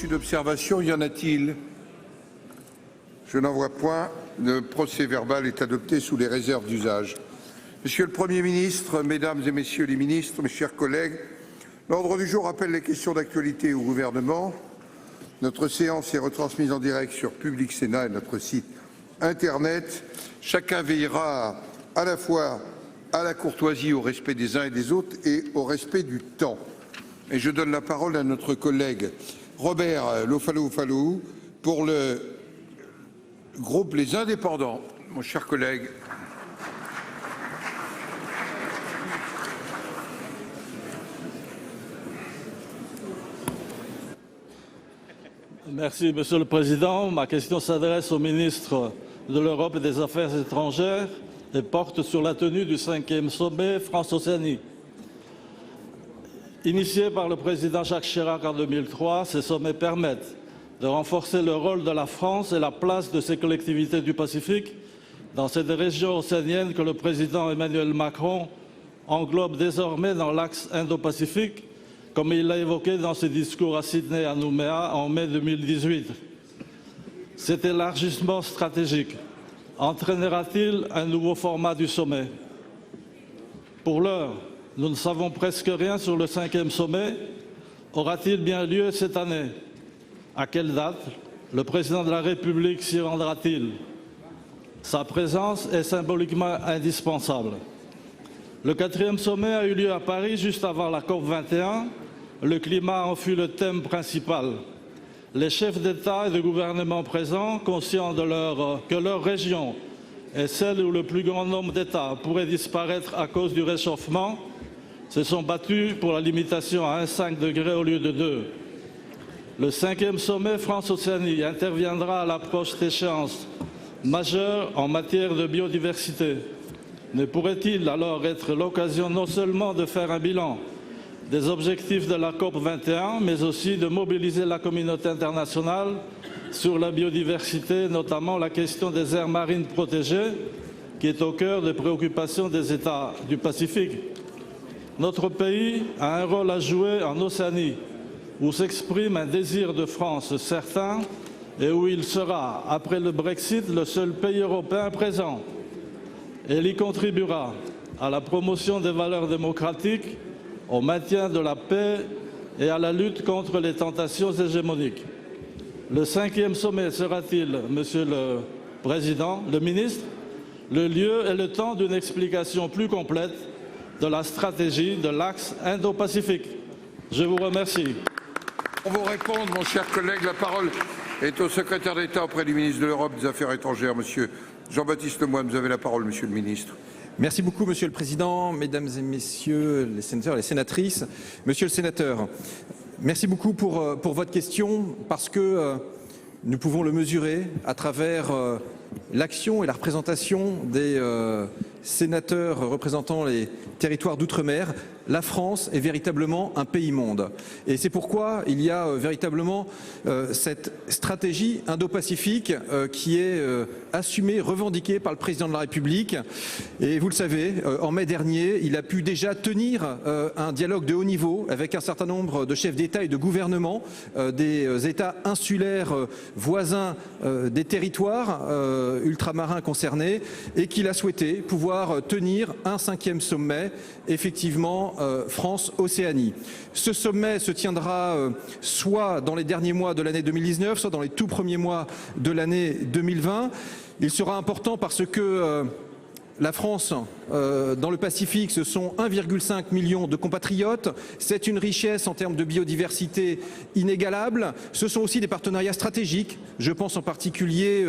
reçu d'observation, y en a-t-il? Je n'en vois point. Le procès-verbal est adopté sous les réserves d'usage. Monsieur le Premier ministre, Mesdames et Messieurs les ministres, mes chers collègues, l'ordre du jour appelle les questions d'actualité au gouvernement. Notre séance est retransmise en direct sur Public Sénat et notre site internet. Chacun veillera à la fois à la courtoisie, au respect des uns et des autres et au respect du temps. Et je donne la parole à notre collègue Robert Lofalo pour le groupe Les Indépendants. Mon cher collègue. Merci, Monsieur le Président. Ma question s'adresse au ministre de l'Europe et des Affaires étrangères et porte sur la tenue du 5e sommet France-Océanie. Initié par le président Jacques Chirac en 2003, ces sommets permettent de renforcer le rôle de la France et la place de ces collectivités du Pacifique dans cette région océanienne que le président Emmanuel Macron englobe désormais dans l'axe Indo-Pacifique, comme il l'a évoqué dans ses discours à Sydney et à Nouméa en mai 2018. Cet élargissement stratégique entraînera-t-il un nouveau format du sommet? Pour l'heure, nous ne savons presque rien sur le 5e sommet. Aura-t-il bien lieu cette année? À quelle date le président de la République s'y rendra-t-il? Sa présence est symboliquement indispensable. Le 4e sommet a eu lieu à Paris juste avant la COP 21. Le climat en fut le thème principal. Les chefs d'État et de gouvernement présents, conscients que leur région est celle où le plus grand nombre d'États pourrait disparaître à cause du réchauffement, se sont battus pour la limitation à 1,5 degré au lieu de 2. Le 5e sommet France-Océanie interviendra à l'approche d'échéances majeures en matière de biodiversité. Ne pourrait-il alors être l'occasion non seulement de faire un bilan des objectifs de la COP 21, mais aussi de mobiliser la communauté internationale sur la biodiversité, notamment la question des aires marines protégées, qui est au cœur des préoccupations des États du Pacifique. Notre pays a un rôle à jouer en Océanie, où s'exprime un désir de France certain et où il sera, après le Brexit, le seul pays européen présent. Elle y contribuera à la promotion des valeurs démocratiques, au maintien de la paix et à la lutte contre les tentations hégémoniques. Le 5e sommet sera-t-il, Monsieur le Président, le ministre, le lieu et le temps d'une explication plus complète de la stratégie de l'axe Indo-Pacifique? Je vous remercie. Pour vous répondre, mon cher collègue, la parole est au secrétaire d'État auprès du ministre de l'Europe et des Affaires étrangères, Monsieur Jean-Baptiste Lemoyne. Vous avez la parole, Monsieur le ministre. Merci beaucoup, Monsieur le Président, Mesdames et Messieurs les sénateurs et les sénatrices. Monsieur le sénateur, merci beaucoup pour votre question, parce que nous pouvons le mesurer à travers l'action et la représentation des sénateurs représentant les territoires d'outre-mer. La France est véritablement un pays-monde. Et c'est pourquoi il y a véritablement cette stratégie indo-pacifique qui est assumée, revendiquée par le président de la République. Et vous le savez, en mai dernier, il a pu déjà tenir un dialogue de haut niveau avec un certain nombre de chefs d'État et de gouvernement des États insulaires voisins des territoires ultramarins concernés, et qu'il a souhaité pouvoir tenir un 5e sommet, effectivement, France-Océanie. Ce sommet se tiendra soit dans les derniers mois de l'année 2019, soit dans les tout premiers mois de l'année 2020. Il sera important parce que la France, dans le Pacifique, ce sont 1,5 million de compatriotes. C'est une richesse en termes de biodiversité inégalable. Ce sont aussi des partenariats stratégiques. Je pense en particulier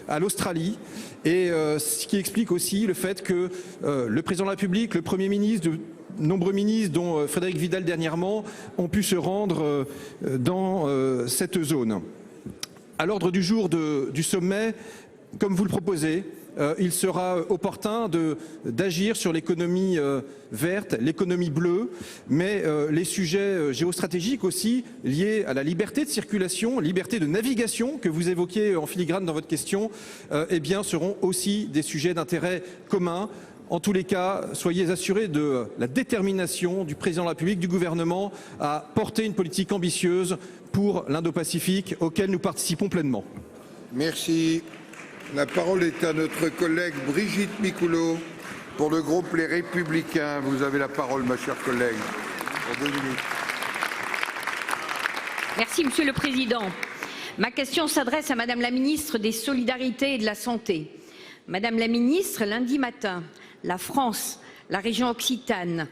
à l'Australie. Et ce qui explique aussi le fait que le président de la République, le Premier ministre, de nombreux ministres, dont Frédérique Vidal dernièrement, ont pu se rendre dans cette zone. À l'ordre du jour du sommet, comme vous le proposez, il sera opportun d'agir sur l'économie verte, l'économie bleue, mais les sujets géostratégiques aussi liés à la liberté de circulation, liberté de navigation que vous évoquiez en filigrane dans votre question, eh bien, seront aussi des sujets d'intérêt commun En tous les cas, soyez assurés de la détermination du président de la République, du gouvernement, à porter une politique ambitieuse pour l'Indo-Pacifique, auquel nous participons pleinement. Merci. La parole est à notre collègue Brigitte Micouleau pour le groupe Les Républicains. Vous avez la parole, ma chère collègue, pour 2 minutes. Merci, Monsieur le Président. Ma question s'adresse à Madame la Ministre des Solidarités et de la Santé. Madame la Ministre, lundi matin, la France, la région Occitane,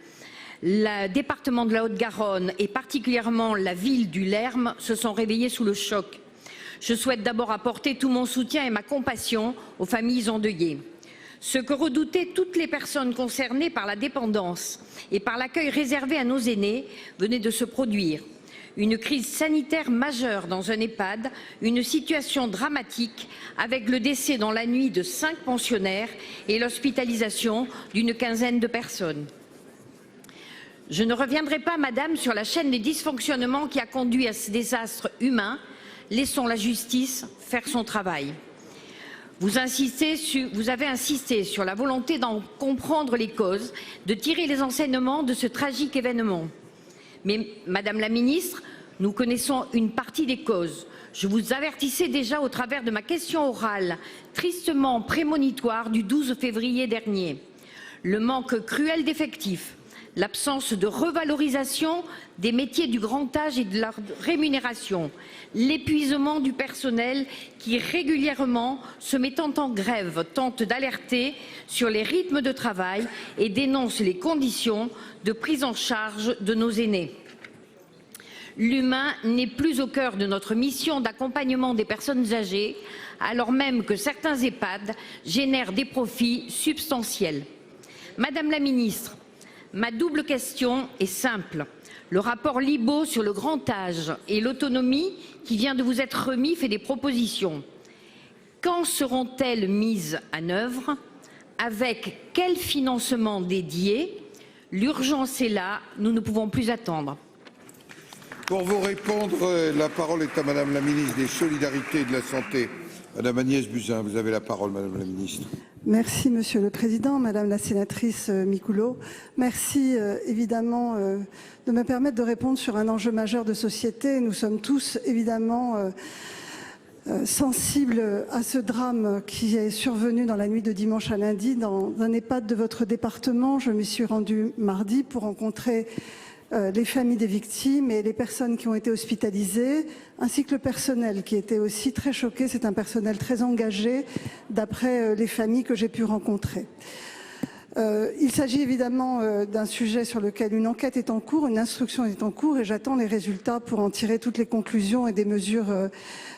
le département de la Haute-Garonne et particulièrement la ville du Lerme se sont réveillés sous le choc. Je souhaite d'abord apporter tout mon soutien et ma compassion aux familles endeuillées. Ce que redoutaient toutes les personnes concernées par la dépendance et par l'accueil réservé à nos aînés venait de se produire. Une crise sanitaire majeure dans un EHPAD, une situation dramatique avec le décès dans la nuit de 5 pensionnaires et l'hospitalisation d'une quinzaine de personnes. Je ne reviendrai pas, Madame, sur la chaîne des dysfonctionnements qui a conduit à ce désastre humain. Laissons la justice faire son travail. Vous avez insisté sur la volonté d'en comprendre les causes, de tirer les enseignements de ce tragique événement. Mais, Madame la Ministre, nous connaissons une partie des causes. Je vous avertissais déjà au travers de ma question orale, tristement prémonitoire du 12 février dernier. Le manque cruel d'effectifs, l'absence de revalorisation des métiers du grand âge et de leur rémunération, l'épuisement du personnel qui régulièrement, se mettant en grève, tente d'alerter sur les rythmes de travail et dénonce les conditions de prise en charge de nos aînés. L'humain n'est plus au cœur de notre mission d'accompagnement des personnes âgées, alors même que certains EHPAD génèrent des profits substantiels. Madame la Ministre, ma double question est simple. Le rapport Libault sur le grand âge et l'autonomie qui vient de vous être remis fait des propositions. Quand seront-elles mises en œuvre? Avec quel financement dédié? L'urgence est là, nous ne pouvons plus attendre. Pour vous répondre, la parole est à Madame la Ministre des Solidarités et de la Santé. Madame Agnès Buzyn, vous avez la parole, Madame la Ministre. Merci Monsieur le Président, Madame la sénatrice Micouleau. Merci évidemment de me permettre de répondre sur un enjeu majeur de société. Nous sommes tous évidemment sensibles à ce drame qui est survenu dans la nuit de dimanche à lundi dans un EHPAD de votre département. Je m'y suis rendue mardi pour rencontrer les familles des victimes et les personnes qui ont été hospitalisées, ainsi que le personnel qui était aussi très choqué. C'est un personnel très engagé, d'après les familles que j'ai pu rencontrer. Il s'agit évidemment d'un sujet sur lequel une enquête est en cours, une instruction est en cours et j'attends les résultats pour en tirer toutes les conclusions et des mesures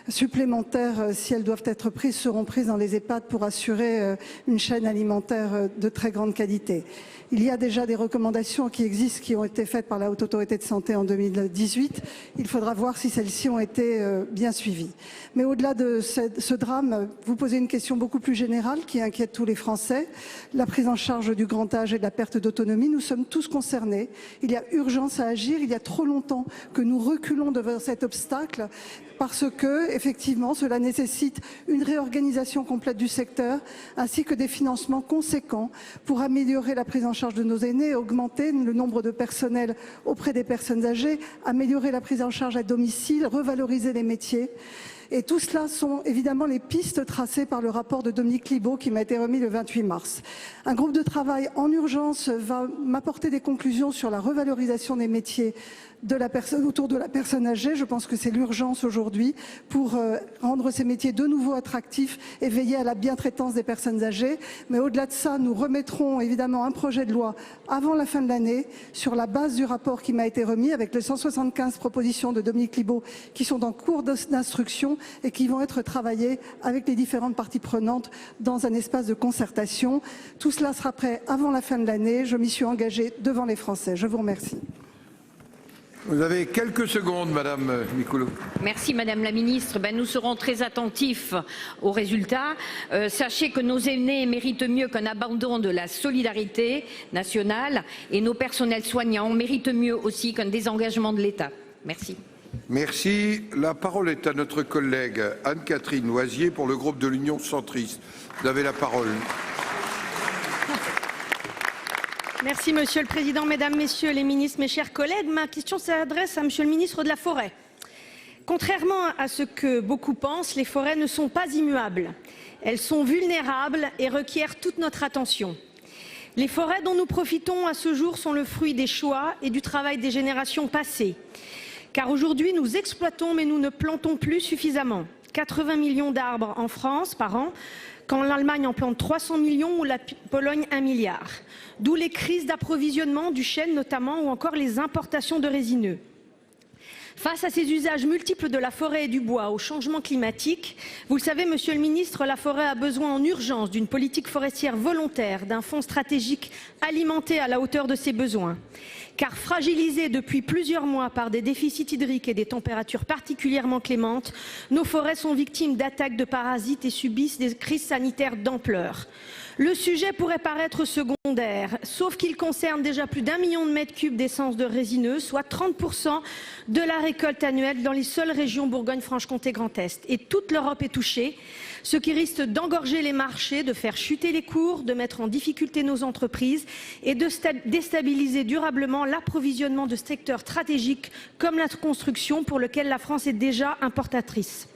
supplémentaires, si elles doivent être prises, seront prises dans les EHPAD pour assurer une chaîne alimentaire de très grande qualité. Il y a déjà des recommandations qui existent, qui ont été faites par la Haute Autorité de Santé en 2018. Il faudra voir si celles-ci ont été bien suivies. Mais au-delà de ce drame, vous posez une question beaucoup plus générale qui inquiète tous les Français. La prise en charge du grand âge et de la perte d'autonomie, nous sommes tous concernés. Il y a urgence à agir. Il y a trop longtemps que nous reculons devant cet obstacle parce que, effectivement, cela nécessite une réorganisation complète du secteur ainsi que des financements conséquents pour améliorer la prise en charge de nos aînés, augmenter le nombre de personnels auprès des personnes âgées, améliorer la prise en charge à domicile, revaloriser les métiers. Et tout cela sont évidemment les pistes tracées par le rapport de Dominique Libault qui m'a été remis le 28 mars. Un groupe de travail en urgence va m'apporter des conclusions sur la revalorisation des métiers autour de la personne âgée. Je pense que c'est l'urgence aujourd'hui pour rendre ces métiers de nouveau attractifs et veiller à la bientraitance des personnes âgées. Mais au-delà de ça, nous remettrons évidemment un projet de loi avant la fin de l'année sur la base du rapport qui m'a été remis avec les 175 propositions de Dominique Libault qui sont en cours d'instruction et qui vont être travaillées avec les différentes parties prenantes dans un espace de concertation. Tout cela sera prêt avant la fin de l'année. Je m'y suis engagée devant les Français. Je vous remercie. Vous avez quelques secondes, Madame Micouleau. Merci Madame la Ministre. Nous serons très attentifs aux résultats. Sachez que nos aînés méritent mieux qu'un abandon de la solidarité nationale et nos personnels soignants méritent mieux aussi qu'un désengagement de l'État. Merci. Merci. La parole est à notre collègue Anne-Catherine Loisier pour le groupe de l'Union centriste. Vous avez la parole. Merci Monsieur le Président, Mesdames, Messieurs les ministres, mes chers collègues. Ma question s'adresse à Monsieur le ministre de la Forêt. Contrairement à ce que beaucoup pensent, les forêts ne sont pas immuables. Elles sont vulnérables et requièrent toute notre attention. Les forêts dont nous profitons à ce jour sont le fruit des choix et du travail des générations passées. Car aujourd'hui, nous exploitons mais nous ne plantons plus suffisamment. 80 millions d'arbres en France par an, quand l'Allemagne en plante 300 millions ou la Pologne 1 milliard. D'où les crises d'approvisionnement du chêne notamment ou encore les importations de résineux. Face à ces usages multiples de la forêt et du bois, au changement climatique, vous le savez, Monsieur le Ministre, la forêt a besoin en urgence d'une politique forestière volontaire, d'un fonds stratégique alimenté à la hauteur de ses besoins. Car fragilisées depuis plusieurs mois par des déficits hydriques et des températures particulièrement clémentes, nos forêts sont victimes d'attaques de parasites et subissent des crises sanitaires d'ampleur. Le sujet pourrait paraître secondaire, sauf qu'il concerne déjà plus d'1 million de mètres cubes d'essence de résineux, soit 30% de la récolte annuelle dans les seules régions Bourgogne-Franche-Comté Grand Est. Et toute l'Europe est touchée, ce qui risque d'engorger les marchés, de faire chuter les cours, de mettre en difficulté nos entreprises et de déstabiliser durablement l'approvisionnement de secteurs stratégiques comme la construction pour lequel la France est déjà importatrice.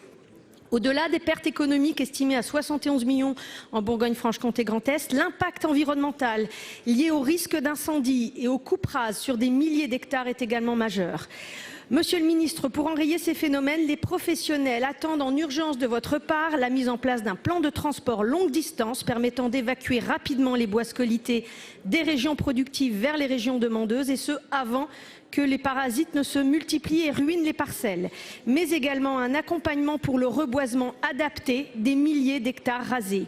Au-delà des pertes économiques estimées à 71 millions en Bourgogne-Franche-Comté Grand Est, l'impact environnemental lié au risque d'incendie et aux coupes rases sur des milliers d'hectares est également majeur. Monsieur le ministre, pour enrayer ces phénomènes, les professionnels attendent en urgence de votre part la mise en place d'un plan de transport longue distance permettant d'évacuer rapidement les bois scolités des régions productives vers les régions demandeuses et ce avant que les parasites ne se multiplient et ruinent les parcelles, mais également un accompagnement pour le reboisement adapté des milliers d'hectares rasés.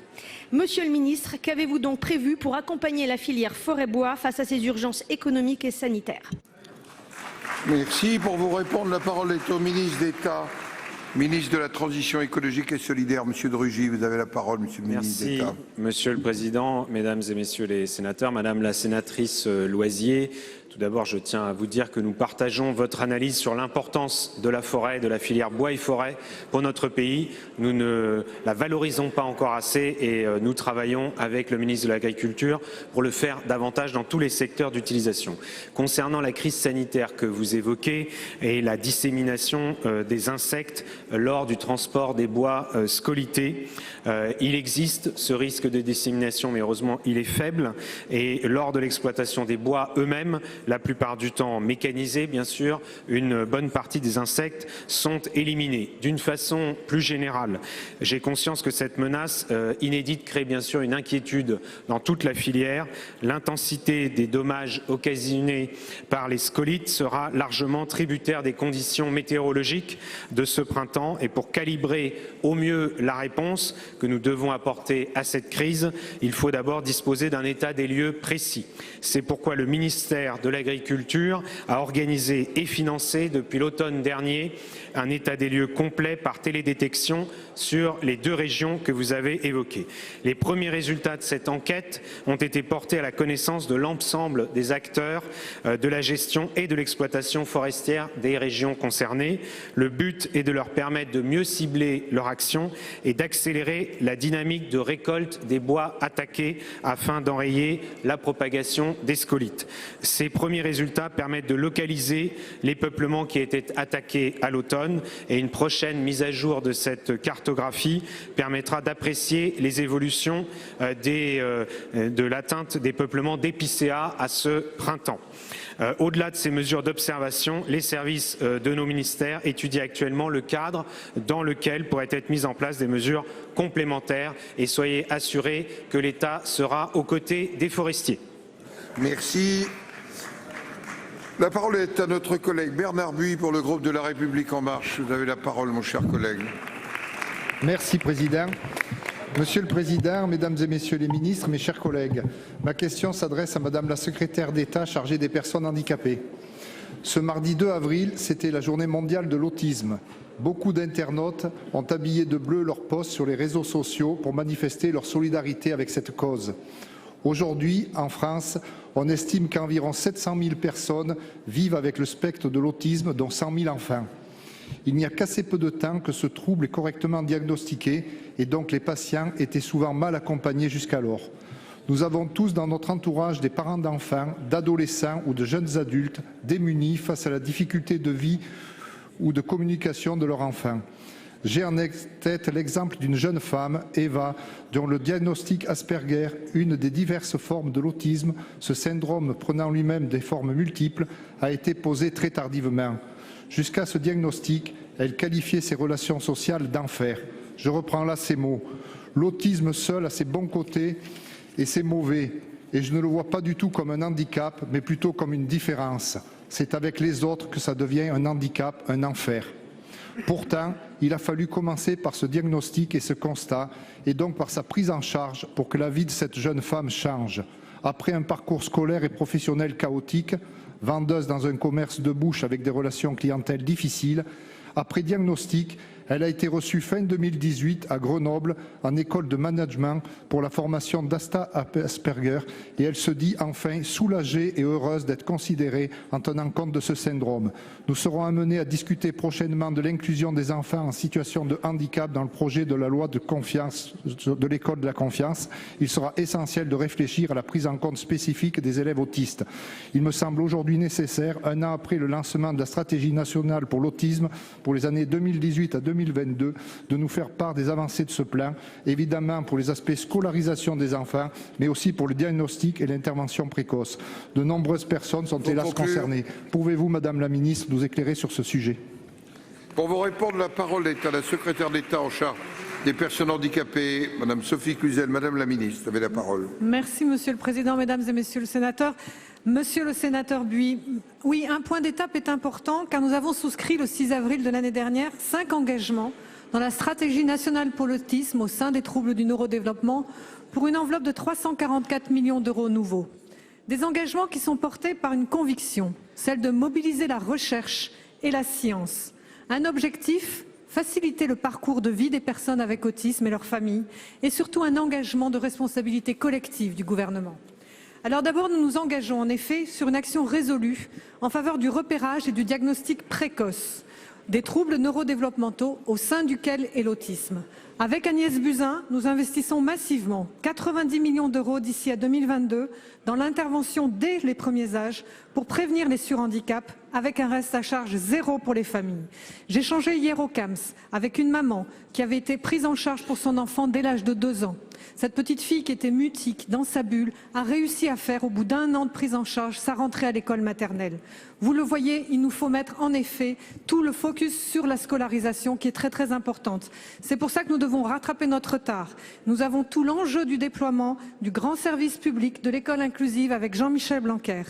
Monsieur le ministre, qu'avez-vous donc prévu pour accompagner la filière forêt-bois face à ces urgences économiques et sanitaires? Merci. Pour vous répondre, la parole est au ministre d'État, ministre de la Transition écologique et solidaire. Monsieur de Rugy, vous avez la parole, monsieur le ministre d'État. Merci, Monsieur le Président, Mesdames et Messieurs les sénateurs, Madame la sénatrice Loisier. Tout d'abord, je tiens à vous dire que nous partageons votre analyse sur l'importance de la forêt, de la filière bois et forêt pour notre pays. Nous ne la valorisons pas encore assez et nous travaillons avec le ministre de l'Agriculture pour le faire davantage dans tous les secteurs d'utilisation. Concernant la crise sanitaire que vous évoquez et la dissémination des insectes lors du transport des bois scolités, il existe ce risque de dissémination, mais heureusement il est faible. Et lors de l'exploitation des bois eux-mêmes, la plupart du temps mécanisés bien sûr, une bonne partie des insectes sont éliminés. D'une façon plus générale, j'ai conscience que cette menace inédite crée bien sûr une inquiétude dans toute la filière. L'intensité des dommages occasionnés par les scolites sera largement tributaire des conditions météorologiques de ce printemps et pour calibrer au mieux la réponse que nous devons apporter à cette crise, il faut d'abord disposer d'un état des lieux précis. C'est pourquoi le ministère de l'Agriculture a organisé et financé depuis l'automne dernier un état des lieux complet par télédétection sur les 2 régions que vous avez évoquées. Les premiers résultats de cette enquête ont été portés à la connaissance de l'ensemble des acteurs de la gestion et de l'exploitation forestière des régions concernées. Le but est de leur permettre de mieux cibler leur action et d'accélérer la dynamique de récolte des bois attaqués afin d'enrayer la propagation des scolites. Ces premiers résultats permettent de localiser les peuplements qui étaient attaqués à l'automne et une prochaine mise à jour de cette cartographie permettra d'apprécier les évolutions de l'atteinte des peuplements d'épicéa à ce printemps. Au-delà de ces mesures d'observation, les services de nos ministères étudient actuellement le cadre dans lequel pourraient être mises en place des mesures complémentaires et soyez assurés que l'État sera aux côtés des forestiers. Merci. La parole est à notre collègue Bernard Buis pour le groupe de La République En Marche. Vous avez la parole, mon cher collègue. Merci, Président. Monsieur le Président, Mesdames et Messieurs les ministres, mes chers collègues, ma question s'adresse à Madame la secrétaire d'État chargée des personnes handicapées. Ce mardi 2 avril, c'était la journée mondiale de l'autisme. Beaucoup d'internautes ont habillé de bleu leur post sur les réseaux sociaux pour manifester leur solidarité avec cette cause. Aujourd'hui, en France, on estime qu'environ 700 000 personnes vivent avec le spectre de l'autisme, dont 100 000 enfants. Il n'y a qu'assez peu de temps que ce trouble est correctement diagnostiqué et donc les patients étaient souvent mal accompagnés jusqu'alors. Nous avons tous dans notre entourage des parents d'enfants, d'adolescents ou de jeunes adultes démunis face à la difficulté de vie ou de communication de leur enfant. J'ai en tête l'exemple d'une jeune femme, Eva, dont le diagnostic Asperger, une des diverses formes de l'autisme, ce syndrome prenant lui-même des formes multiples, a été posé très tardivement. Jusqu'à ce diagnostic, elle qualifiait ses relations sociales d'enfer. Je reprends là ces mots. L'autisme seul a ses bons côtés et ses mauvais, et je ne le vois pas du tout comme un handicap, mais plutôt comme une différence. C'est avec les autres que ça devient un handicap, un enfer. Pourtant, il a fallu commencer par ce diagnostic et ce constat, et donc par sa prise en charge pour que la vie de cette jeune femme change. Après un parcours scolaire et professionnel chaotique, vendeuse dans un commerce de bouche avec des relations clientèle difficiles, après diagnostic, elle a été reçue fin 2018 à Grenoble en école de management pour la formation d'Asta Asperger et elle se dit enfin soulagée et heureuse d'être considérée en tenant compte de ce syndrome. Nous serons amenés à discuter prochainement de l'inclusion des enfants en situation de handicap dans le projet de la loi de confiance de l'école de la confiance. Il sera essentiel de réfléchir à la prise en compte spécifique des élèves autistes. Il me semble aujourd'hui nécessaire, un an après le lancement de la stratégie nationale pour l'autisme pour les années 2018 à 2022, de nous faire part des avancées de ce plan, évidemment pour les aspects scolarisation des enfants, mais aussi pour le diagnostic et l'intervention précoce. De nombreuses personnes sont hélas concernées. Pouvez-vous, Madame la Ministre, nous éclairer sur ce sujet? Pour vous répondre, la parole est à la secrétaire d'État en charge des personnes handicapées, Madame Sophie Cluzel. Madame la Ministre, vous avez la parole. Merci Monsieur le Président, Mesdames et Messieurs les sénateurs. Monsieur le sénateur Buy, oui, un point d'étape est important car nous avons souscrit le 6 avril de l'année dernière 5 engagements dans la stratégie nationale pour l'autisme au sein des troubles du neurodéveloppement pour une enveloppe de 344 millions d'euros nouveaux. Des engagements qui sont portés par une conviction, celle de mobiliser la recherche et la science. Un objectif, faciliter le parcours de vie des personnes avec autisme et leurs familles et surtout un engagement de responsabilité collective du gouvernement. Alors d'abord, nous nous engageons en effet sur une action résolue en faveur du repérage et du diagnostic précoce des troubles neurodéveloppementaux au sein duquel est l'autisme. Avec Agnès Buzyn, nous investissons massivement 90 millions d'euros d'ici à 2022 dans l'intervention dès les premiers âges pour prévenir les surhandicaps avec un reste à charge zéro pour les familles. J'ai échangé hier au CAMS avec une maman qui avait été prise en charge pour son enfant dès l'âge de 2 ans. Cette petite fille qui était mutique dans sa bulle a réussi à faire au bout d'1 an de prise en charge sa rentrée à l'école maternelle. Vous le voyez, il nous faut mettre en effet tout le focus sur la scolarisation qui est très importante. C'est pour ça que nous devons rattraper notre retard. Nous avons tout l'enjeu du déploiement du grand service public de l'école inclusive avec Jean-Michel Blanquer.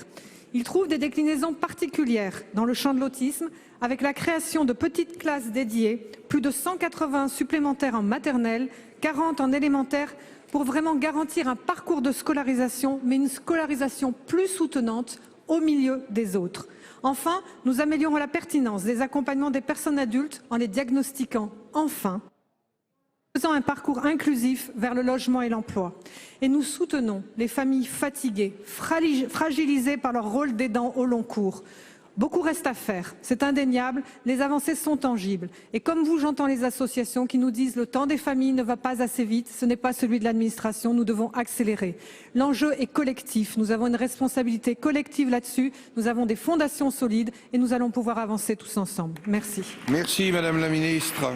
Il trouve des déclinaisons particulières dans le champ de l'autisme avec la création de petites classes dédiées, plus de 180 supplémentaires en maternelle, 40 en élémentaire, pour vraiment garantir un parcours de scolarisation, mais une scolarisation plus soutenante au milieu des autres. Enfin, nous améliorons la pertinence des accompagnements des personnes adultes en les diagnostiquant enfin, faisant un parcours inclusif vers le logement et l'emploi. Et nous soutenons les familles fatiguées, fragilisées par leur rôle d'aidant au long cours. Beaucoup reste à faire, c'est indéniable, les avancées sont tangibles. Et comme vous, j'entends les associations qui nous disent le temps des familles ne va pas assez vite, ce n'est pas celui de l'administration, nous devons accélérer. L'enjeu est collectif, nous avons une responsabilité collective là-dessus, nous avons des fondations solides et nous allons pouvoir avancer tous ensemble. Merci. Merci Madame la Ministre.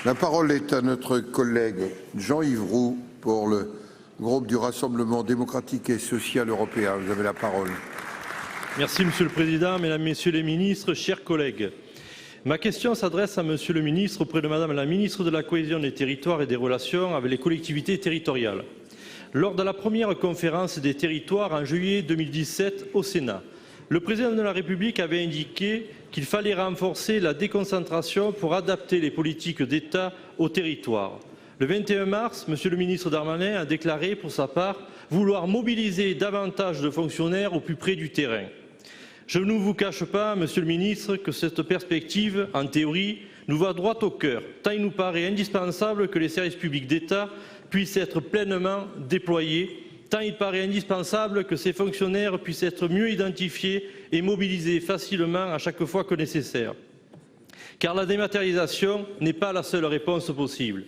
La parole est à notre collègue Jean-Yves Roux pour le groupe du Rassemblement démocratique et social européen. Vous avez la parole. Merci Monsieur le Président, Mesdames, Messieurs les ministres, chers collègues. Ma question s'adresse à Monsieur le ministre auprès de Madame la ministre de la Cohésion des territoires et des relations avec les collectivités territoriales. Lors de la première conférence des territoires en juillet 2017 au Sénat, le Président de la République avait indiqué qu'il fallait renforcer la déconcentration pour adapter les politiques d'État aux territoires. Le 21 mars, Monsieur le ministre Darmanin a déclaré pour sa part vouloir mobiliser davantage de fonctionnaires au plus près du terrain. Je ne vous cache pas, Monsieur le ministre, que cette perspective, en théorie, nous va droit au cœur, tant il nous paraît indispensable que les services publics d'État puissent être pleinement déployés, tant il paraît indispensable que ces fonctionnaires puissent être mieux identifiés et mobilisés facilement à chaque fois que nécessaire. Car la dématérialisation n'est pas la seule réponse possible.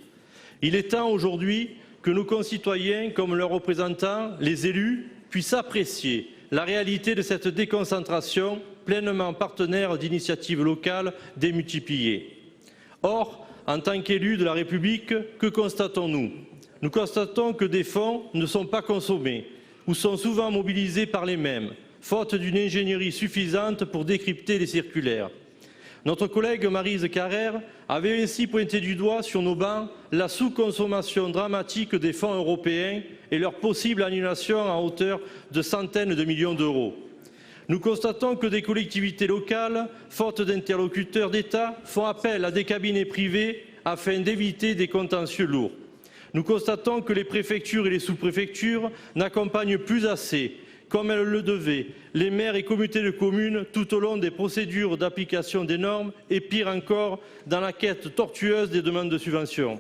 Il est temps aujourd'hui que nos concitoyens, comme leurs représentants, les élus, puissent apprécier la réalité de cette déconcentration pleinement partenaire d'initiatives locales démultipliées. Or, en tant qu'élus de la République, que constatons-nous? Nous constatons que des fonds ne sont pas consommés ou sont souvent mobilisés par les mêmes, faute d'une ingénierie suffisante pour décrypter les circulaires. Notre collègue Maryse Carrère avait ainsi pointé du doigt sur nos bancs la sous-consommation dramatique des fonds européens et leur possible annulation à hauteur de centaines de millions d'euros. Nous constatons que des collectivités locales, faute d'interlocuteurs d'État, font appel à des cabinets privés afin d'éviter des contentieux lourds. Nous constatons que les préfectures et les sous-préfectures n'accompagnent plus assez, comme elles le devaient, les maires et communautés de communes tout au long des procédures d'application des normes et, pire encore, dans la quête tortueuse des demandes de subventions.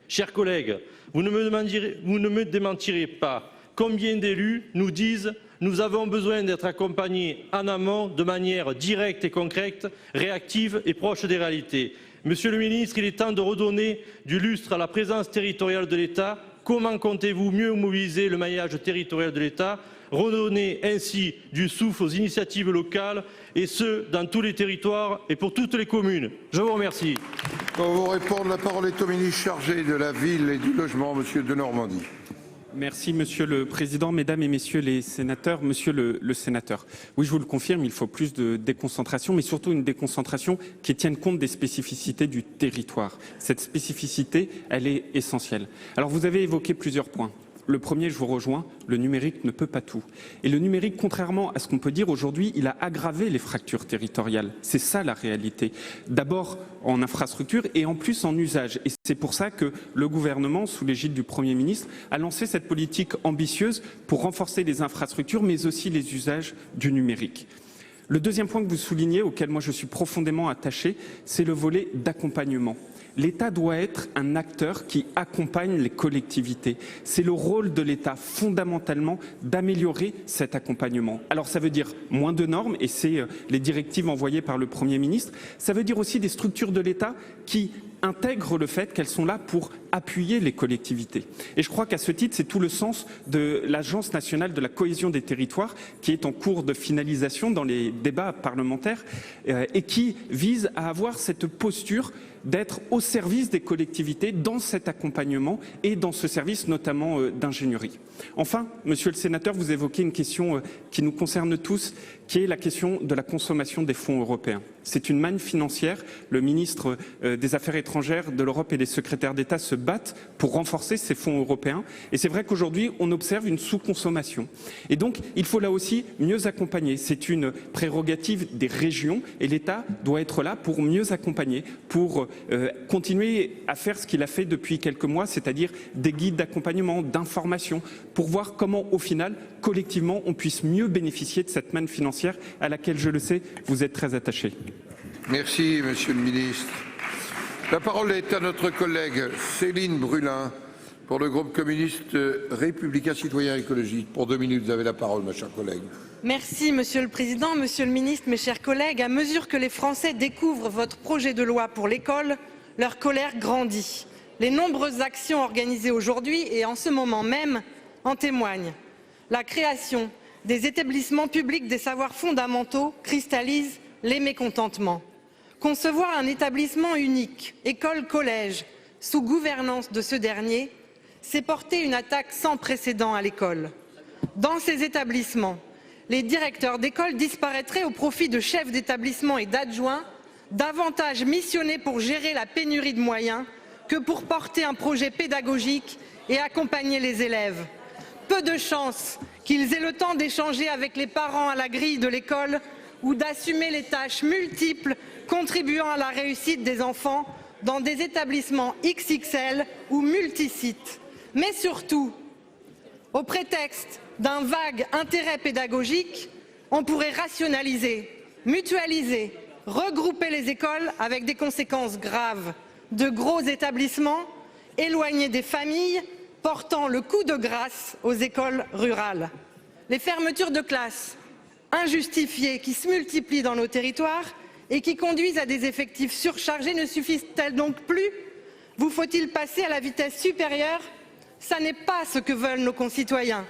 Chers collègues, vous ne me démentirez pas. Combien d'élus nous disent « Nous avons besoin d'être accompagnés en amont de manière directe et concrète, réactive et proche des réalités ». Monsieur le ministre, il est temps de redonner du lustre à la présence territoriale de l'État. Comment comptez-vous mieux mobiliser le maillage territorial de l'État, redonner ainsi du souffle aux initiatives locales, et ce, dans tous les territoires et pour toutes les communes? Je vous remercie. Pour vous répondre, la parole est au ministre chargé de la Ville et du Logement, Monsieur Denormandie. Merci Monsieur le Président, Mesdames et Messieurs les sénateurs. Monsieur le sénateur, oui, je vous le confirme, il faut plus de déconcentration, mais surtout une déconcentration qui tienne compte des spécificités du territoire. Cette spécificité, elle est essentielle. Alors vous avez évoqué plusieurs points. Le premier, je vous rejoins, le numérique ne peut pas tout. Et le numérique, contrairement à ce qu'on peut dire aujourd'hui, il a aggravé les fractures territoriales. C'est ça la réalité. D'abord en infrastructure et en plus en usage. Et c'est pour ça que le gouvernement, sous l'égide du Premier ministre, a lancé cette politique ambitieuse pour renforcer les infrastructures, mais aussi les usages du numérique. Le deuxième point que vous soulignez, auquel moi je suis profondément attaché, c'est le volet d'accompagnement. L'État doit être un acteur qui accompagne les collectivités. C'est le rôle de l'État, fondamentalement, d'améliorer cet accompagnement. Alors ça veut dire moins de normes, et c'est les directives envoyées par le Premier ministre. Ça veut dire aussi des structures de l'État qui intègrent le fait qu'elles sont là pour appuyer les collectivités. Et je crois qu'à ce titre, c'est tout le sens de l'Agence nationale de la cohésion des territoires qui est en cours de finalisation dans les débats parlementaires et qui vise à avoir cette posture d'être au service des collectivités dans cet accompagnement et dans ce service notamment d'ingénierie. Enfin, Monsieur le Sénateur, vous évoquez une question qui nous concerne tous, qui est la question de la consommation des fonds européens. C'est une manne financière. Le ministre des Affaires étrangères de l'Europe et les secrétaires d'État se battent pour renforcer ces fonds européens. Et c'est vrai qu'aujourd'hui, on observe une sous-consommation. Et donc, il faut là aussi mieux accompagner. C'est une prérogative des régions et l'État doit être là pour mieux accompagner, pour continuer à faire ce qu'il a fait depuis quelques mois, c'est-à-dire des guides d'accompagnement, d'information, pour voir comment, au final, collectivement, on puisse mieux bénéficier de cette manne financière à laquelle, je le sais, vous êtes très attaché. Merci, Monsieur le Ministre. La parole est à notre collègue Céline Brulin pour le groupe communiste républicain citoyen écologique. Pour 2 minutes, vous avez la parole, ma chère collègue. Merci, Monsieur le Président, Monsieur le Ministre, mes chers collègues. À mesure que les Français découvrent votre projet de loi pour l'école, leur colère grandit. Les nombreuses actions organisées aujourd'hui et en ce moment même en témoignent. La création des établissements publics des savoirs fondamentaux cristallise les mécontentements. Concevoir un établissement unique, école-collège, sous gouvernance de ce dernier, c'est porter une attaque sans précédent à l'école. Dans ces établissements, les directeurs d'école disparaîtraient au profit de chefs d'établissement et d'adjoints, davantage missionnés pour gérer la pénurie de moyens que pour porter un projet pédagogique et accompagner les élèves. Peu de chance qu'ils aient le temps d'échanger avec les parents à la grille de l'école ou d'assumer les tâches multiples contribuant à la réussite des enfants dans des établissements XXL ou multisites. Mais surtout, au prétexte d'un vague intérêt pédagogique, on pourrait rationaliser, mutualiser, regrouper les écoles avec des conséquences graves. De gros établissements éloignés des familles, portant le coup de grâce aux écoles rurales. Les fermetures de classes injustifiées qui se multiplient dans nos territoires et qui conduisent à des effectifs surchargés ne suffisent-elles donc plus? Vous faut-il passer à la vitesse supérieure Ça n'est pas ce que veulent nos concitoyens.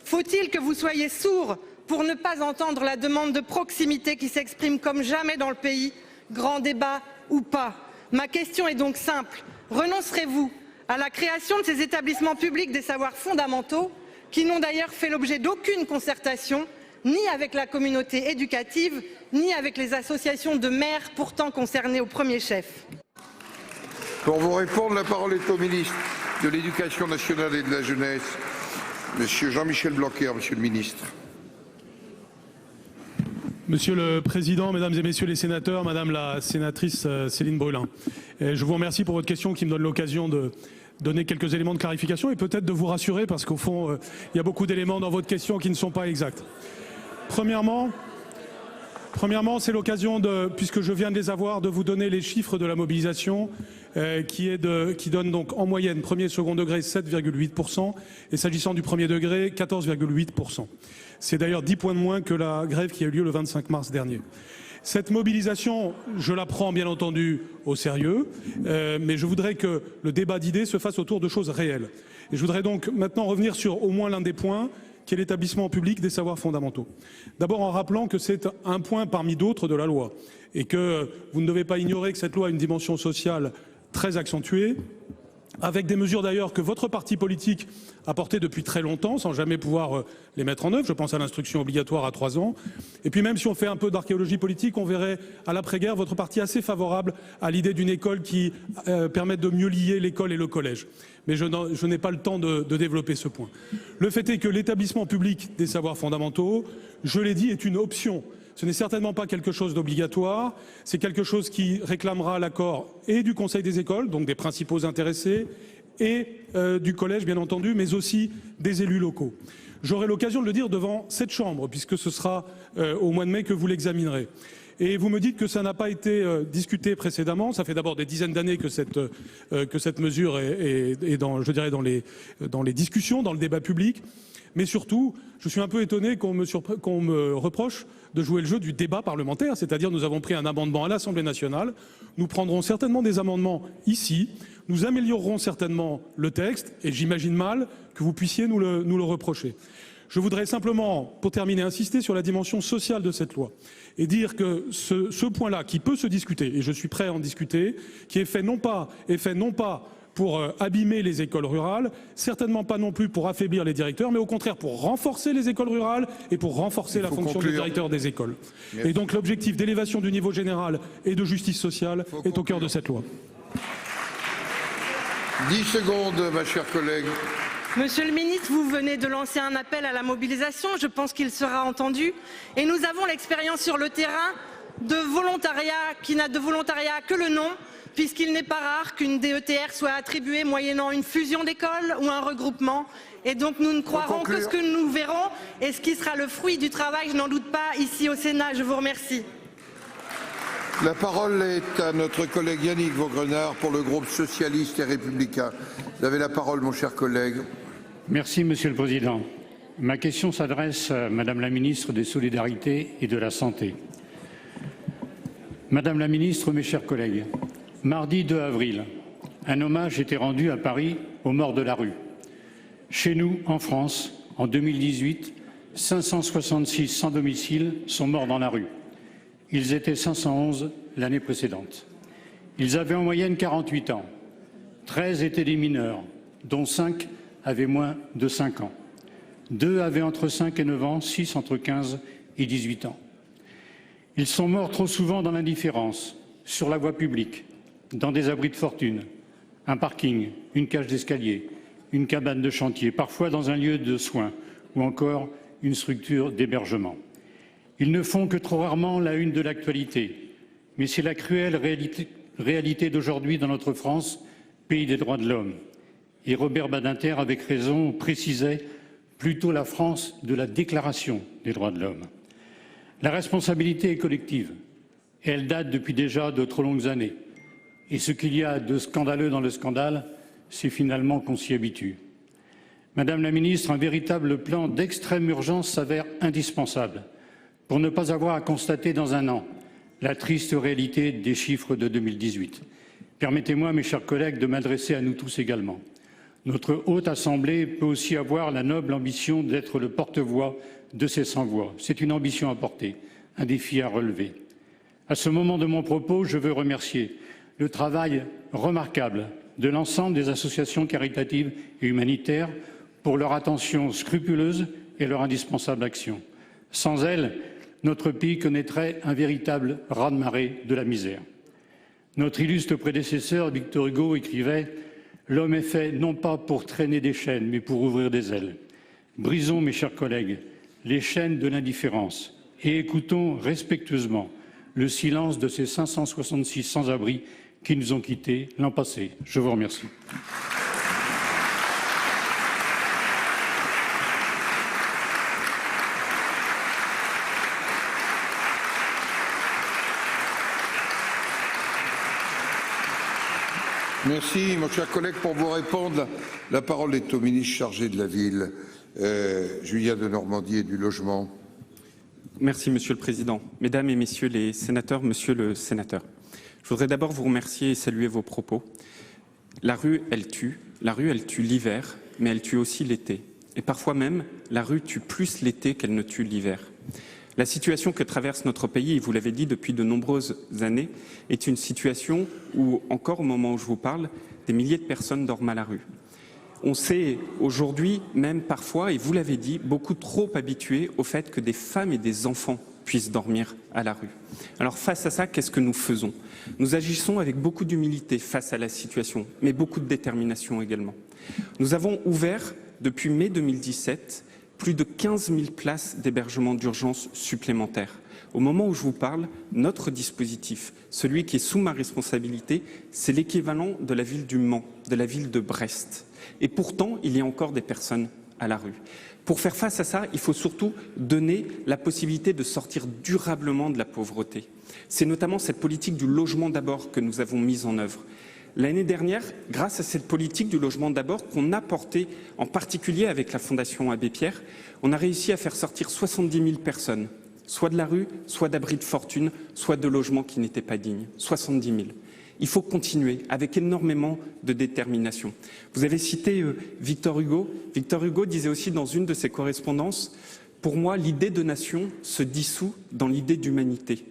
Faut-il que vous soyez sourds pour ne pas entendre la demande de proximité qui s'exprime comme jamais dans le pays, grand débat ou pas? Ma question est donc simple. Renoncerez-vous à la création de ces établissements publics des savoirs fondamentaux qui n'ont d'ailleurs fait l'objet d'aucune concertation, ni avec la communauté éducative, ni avec les associations de maires pourtant concernées au premier chef? Pour vous répondre, la parole est au ministre de l'Éducation nationale et de la jeunesse, Monsieur Jean-Michel Blanquer, Monsieur le ministre. Monsieur le Président, Mesdames et Messieurs les sénateurs, Madame la sénatrice Céline Brulin, je vous remercie pour votre question qui me donne l'occasion de donner quelques éléments de clarification et peut-être de vous rassurer parce qu'au fond, il y a beaucoup d'éléments dans votre question qui ne sont pas exacts. Premièrement, c'est l'occasion, puisque je viens de les avoir, de vous donner les chiffres de la mobilisation qui donne donc en moyenne premier et second degré 7,8% et s'agissant du premier degré 14,8%. C'est d'ailleurs 10 points de moins que la grève qui a eu lieu le 25 mars dernier. Cette mobilisation, je la prends bien entendu au sérieux, mais je voudrais que le débat d'idées se fasse autour de choses réelles. Et je voudrais donc maintenant revenir sur au moins l'un des points, qui est l'établissement public des savoirs fondamentaux. D'abord en rappelant que c'est un point parmi d'autres de la loi et que vous ne devez pas ignorer que cette loi a une dimension sociale très accentuée, avec des mesures d'ailleurs que votre parti politique a portées depuis très longtemps sans jamais pouvoir les mettre en œuvre. Je pense à l'instruction obligatoire à 3 ans. Et puis même si on fait un peu d'archéologie politique, on verrait à l'après-guerre votre parti assez favorable à l'idée d'une école qui permette de mieux lier l'école et le collège. Mais je n'ai pas le temps de développer ce point. Le fait est que l'établissement public des savoirs fondamentaux, je l'ai dit, est une option. Ce n'est certainement pas quelque chose d'obligatoire, c'est quelque chose qui réclamera l'accord et du Conseil des écoles, donc des principaux intéressés, et du collège bien entendu, mais aussi des élus locaux. J'aurai l'occasion de le dire devant cette Chambre, puisque ce sera au mois de mai que vous l'examinerez. Et vous me dites que ça n'a pas été discuté précédemment. Ça fait d'abord des dizaines d'années que cette mesure est dans, je dirais, dans les discussions, dans le débat public. Mais surtout, je suis un peu étonné qu'on me reproche de jouer le jeu du débat parlementaire, c'est-à-dire nous avons pris un amendement à l'Assemblée nationale, nous prendrons certainement des amendements ici, nous améliorerons certainement le texte, et j'imagine mal que vous puissiez nous le reprocher. Je voudrais simplement, pour terminer, insister sur la dimension sociale de cette loi et dire que ce point-là, qui peut se discuter, et je suis prêt à en discuter, qui est fait non pas pour abîmer les écoles rurales, certainement pas non plus pour affaiblir les directeurs, mais au contraire pour renforcer les écoles rurales et pour renforcer la fonction du directeur des écoles. Merci. Et donc l'objectif d'élévation du niveau général et de justice sociale est au cœur de cette loi. 10 secondes, ma chère collègue. Monsieur le ministre, vous venez de lancer un appel à la mobilisation, je pense qu'il sera entendu. Et nous avons l'expérience sur le terrain de volontariat qui n'a de volontariat que le nom, puisqu'il n'est pas rare qu'une DETR soit attribuée moyennant une fusion d'écoles ou un regroupement. Et donc nous ne croirons que ce que nous verrons et ce qui sera le fruit du travail, je n'en doute pas, ici au Sénat. Je vous remercie. La parole est à notre collègue Yannick Vaugrenard pour le groupe socialiste et républicain. Vous avez la parole, mon cher collègue. Merci, Monsieur le Président. Ma question s'adresse à Madame la ministre des Solidarités et de la Santé. Madame la ministre, mes chers collègues, mardi 2 avril, un hommage était rendu à Paris aux morts de la rue. Chez nous, en France, en 2018, 566 sans domicile sont morts dans la rue. Ils étaient 511 l'année précédente. Ils avaient en moyenne 48 ans. 13 étaient des mineurs, dont 5 avaient moins de 5 ans. 2 avaient entre 5 et 9 ans, 6 entre 15 et 18 ans. Ils sont morts trop souvent dans l'indifférence, sur la voie publique, dans des abris de fortune, un parking, une cage d'escalier, une cabane de chantier, parfois dans un lieu de soins ou encore une structure d'hébergement. Ils ne font que trop rarement la une de l'actualité, mais c'est la cruelle réalité d'aujourd'hui dans notre France, pays des droits de l'homme. Et Robert Badinter, avec raison, précisait plutôt la France de la Déclaration des droits de l'homme. La responsabilité est collective. Elle date depuis déjà de trop longues années. Et ce qu'il y a de scandaleux dans le scandale, c'est finalement qu'on s'y habitue. Madame la ministre, un véritable plan d'extrême urgence s'avère indispensable pour ne pas avoir à constater dans un an la triste réalité des chiffres de 2018. Permettez-moi, mes chers collègues, de m'adresser à nous tous également. Notre Haute Assemblée peut aussi avoir la noble ambition d'être le porte-voix de ces sans-voix. C'est une ambition à porter, un défi à relever. À ce moment de mon propos, je veux remercier le travail remarquable de l'ensemble des associations caritatives et humanitaires pour leur attention scrupuleuse et leur indispensable action. Sans elles, notre pays connaîtrait un véritable raz-de-marée de la misère. Notre illustre prédécesseur, Victor Hugo, écrivait « L'homme est fait non pas pour traîner des chaînes, mais pour ouvrir des ailes ». Brisons, mes chers collègues, les chaînes de l'indifférence et écoutons respectueusement le silence de ces 566 sans-abri qui nous ont quittés l'an passé. Je vous remercie. Merci, mon cher collègue. Pour vous répondre, la parole est au ministre chargé de la ville, Julien Denormandie, et du logement. Merci, Monsieur le Président. Mesdames et Messieurs les sénateurs, Monsieur le Sénateur, je voudrais d'abord vous remercier et saluer vos propos. La rue, elle tue. La rue, elle tue l'hiver, mais elle tue aussi l'été. Et parfois même, la rue tue plus l'été qu'elle ne tue l'hiver. La situation que traverse notre pays, et vous l'avez dit depuis de nombreuses années, est une situation où, encore au moment où je vous parle, des milliers de personnes dorment à la rue. On s'est aujourd'hui, même parfois, et vous l'avez dit, beaucoup trop habitués au fait que des femmes et des enfants puissent dormir à la rue. Alors face à ça, qu'est-ce que nous faisons? Nous agissons avec beaucoup d'humilité face à la situation, mais beaucoup de détermination également. Nous avons ouvert, depuis mai 2017, plus de 15 000 places d'hébergement d'urgence supplémentaires. Au moment où je vous parle, notre dispositif, celui qui est sous ma responsabilité, c'est l'équivalent de la ville du Mans, de la ville de Brest. Et pourtant, il y a encore des personnes à la rue. Pour faire face à ça, il faut surtout donner la possibilité de sortir durablement de la pauvreté. C'est notamment cette politique du logement d'abord que nous avons mise en œuvre. L'année dernière, grâce à cette politique du logement d'abord qu'on a portée, en particulier avec la Fondation Abbé Pierre, on a réussi à faire sortir 70 000 personnes, soit de la rue, soit d'abris de fortune, soit de logements qui n'étaient pas dignes. 70 000. Il faut continuer avec énormément de détermination. Vous avez cité Victor Hugo. Victor Hugo disait aussi dans une de ses correspondances « Pour moi, l'idée de nation se dissout dans l'idée d'humanité.